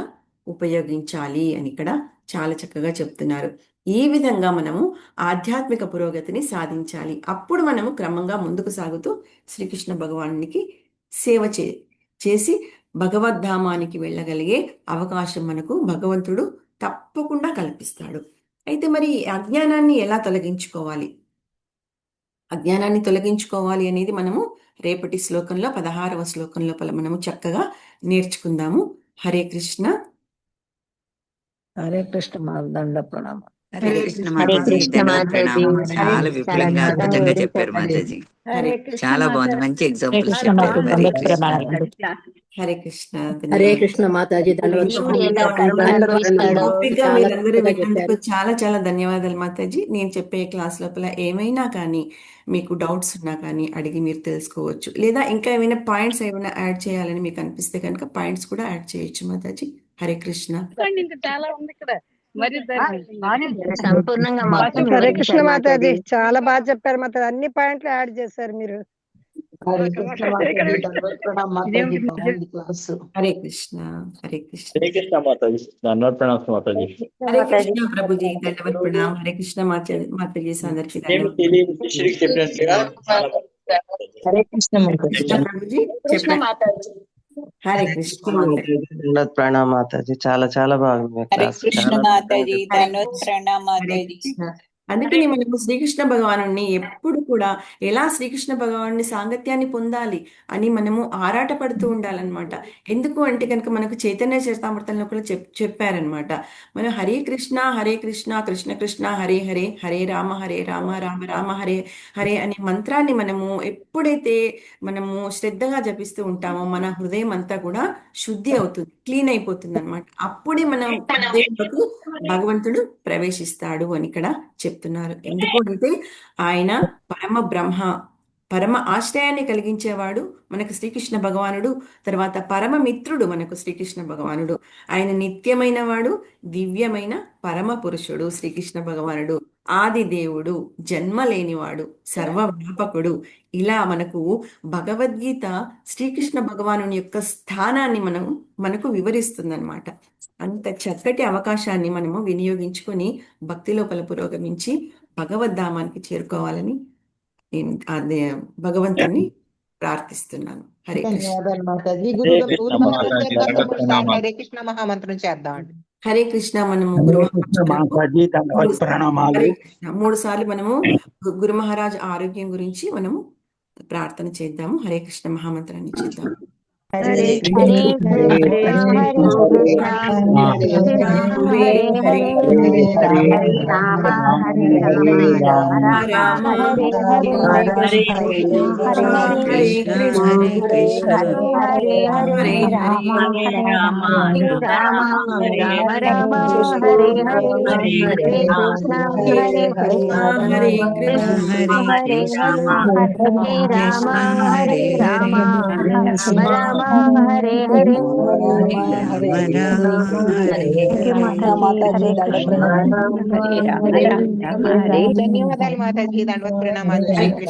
A: ఉపయోగించాలి అని ఇక్కడ చాలా చక్కగా చెప్తున్నారు. ఈ విధంగా మనము ఆధ్యాత్మిక పురోగతిని సాధించాలి. అప్పుడు మనము క్రమంగా ముందుకు సాగుతూ శ్రీకృష్ణ భగవానునికి సేవ చేసి భగవద్ధామానికి వెళ్ళగలిగే అవకాశం మనకు భగవంతుడు తప్పకుండా కల్పిస్తాడు. అయితే మరి అజ్ఞానాన్ని ఎలా తొలగించుకోవాలి? అజ్ఞానాన్ని తొలగించుకోవాలి అనేది మనము రేపటి శ్లోకంలో 16వ శ్లోకం లోపల మనము చక్కగా నేర్చుకుందాము. హరే కృష్ణ.
B: హరే కృష్ణ మాతండ ప్రణామం.
C: హరే కృష్ణ మాతాజీ, ధన్యవాద ప్రణామం. చాలా విపులంగా అద్భుతంగా చెప్పారు మాతాజీ. చాలా బాగుంది, మంచి ఎగ్జాంపుల్స్ చెప్పారు. హరే కృష్ణ.
A: హరే కృష్ణ.
D: హరే కృష్ణ మాతాజీ,
A: చాలా చాలా ధన్యవాదాలు మాతాజీ. నేను చెప్పే క్లాస్ లోపల ఏమైనా కానీ మీకు డౌట్స్ ఉన్నా కానీ అడిగి మీరు తెలుసుకోవచ్చు, లేదా ఇంకా ఏమైనా పాయింట్స్ ఏమైనా యాడ్ చేయాలని మీకు అనిపిస్తే కనుక పాయింట్స్ కూడా యాడ్ చేయొచ్చు మాతాజీ. హరే కృష్ణ.
E: చాలా ఉంది ఇక్కడ మరి
B: సంపూర్ణంగా
D: హరే కృష్ణ మాతాజీ, చాలా బాగా చెప్పారు మాతాజీ, అన్ని పాయింట్లు యాడ్ చేశారు మీరు.
B: హరే కృష్ణ మాతాజీ,
A: హరే కృష్ణ. హరే కృష్ణ.
F: హరే కృష్ణ మాతాజీ, ధన్యవాద ప్రణామం మాతాజీ.
A: హరే కృష్ణ ప్రభుజీ, ధన్యవాద ప్రణామం. హరే కృష్ణ మాతాజీ అందరికీ
F: చెప్పినట్టుగా
B: హరే కృష్ణ
A: ప్రభుజీ చెప్పండి. హరే కృష్ణ
G: ధన్యవాద ప్రణామం మాతాజీ, చాలా చాలా బాగుంది క్లాస్.
A: అందుకని మనము శ్రీకృష్ణ భగవాను ఎప్పుడు కూడా ఎలా శ్రీకృష్ణ భగవాను సాంగత్యాన్ని పొందాలి అని మనము ఆరాట పడుతూ ఉండాలన్నమాట. ఎందుకు అంటే కనుక మనకు చైతన్య చరితామృతంలో కూడా చెప్పారనమాట. మనం హరే కృష్ణ కృష్ణ కృష్ణ హరే హరే, హరే రామ రామ రామ హరే హరే అనే మంత్రాన్ని మనము ఎప్పుడైతే మనము శ్రద్ధగా జపిస్తూ ఉంటామో మన హృదయం అంతా కూడా శుద్ధి అవుతుంది, క్లీన్ అయిపోతుంది అనమాట. అప్పుడే మనం హృదయంలోకి భగవంతుడు ప్రవేశిస్తాడు అని ఇక్కడ చెప్తున్నారు. ఎందుకు అంటే ఆయన పరమ బ్రహ్మ, పరమ ఆశ్రయాన్ని కలిగించేవాడు మనకు శ్రీకృష్ణ భగవానుడు. తర్వాత పరమ మిత్రుడు మనకు శ్రీకృష్ణ భగవానుడు. ఆయన నిత్యమైన వాడు, దివ్యమైన పరమ పురుషుడు శ్రీకృష్ణ భగవానుడు. ఆది దేవుడు, జన్మ లేనివాడు, సర్వవ్యాపకుడు. ఇలా మనకు భగవద్గీత శ్రీకృష్ణ భగవాను యొక్క స్థానాన్ని మనకు వివరిస్తుందన్నమాట. అంత చక్కటి అవకాశాన్ని మనము వినియోగించుకొని భక్తి లోపల పురోగమించి భగవద్ధామానికి చేరుకోవాలని నేను భగవంతుని ప్రార్థిస్తున్నాను. హరే కృష్ణ.
B: హరే కృష్ణ మహామంత్రం చేద్దామండి.
A: హరే కృష్ణ. మనము హరే కృష్ణ 3 సార్లు మనము గురు మహారాజ్ ఆరోగ్యం గురించి మనము ప్రార్థన చేద్దాము. హరే కృష్ణ మహామంత్రాన్ని చేద్దాం.
B: హరే
D: హరే కృష్ణ హరే కృష్ణ హరే రామ హరే రామ రామ హరే హరే హరే కృష్ణ హరే కృష్ణ హరే హరే రామ హరే రామ రామ రామ రామ హరే హరే హరే కృష్ణ హరే కృష్ణ
A: హరే
D: కృష్ణ
A: కృష్ణ
D: హరే హరే హరే రామ హరే రామ రామ రామ హరే హరే
B: ధన్యవాదాలు మాతాజీ. దండవత్ ప్రణామాలు. జై కృష్ణ.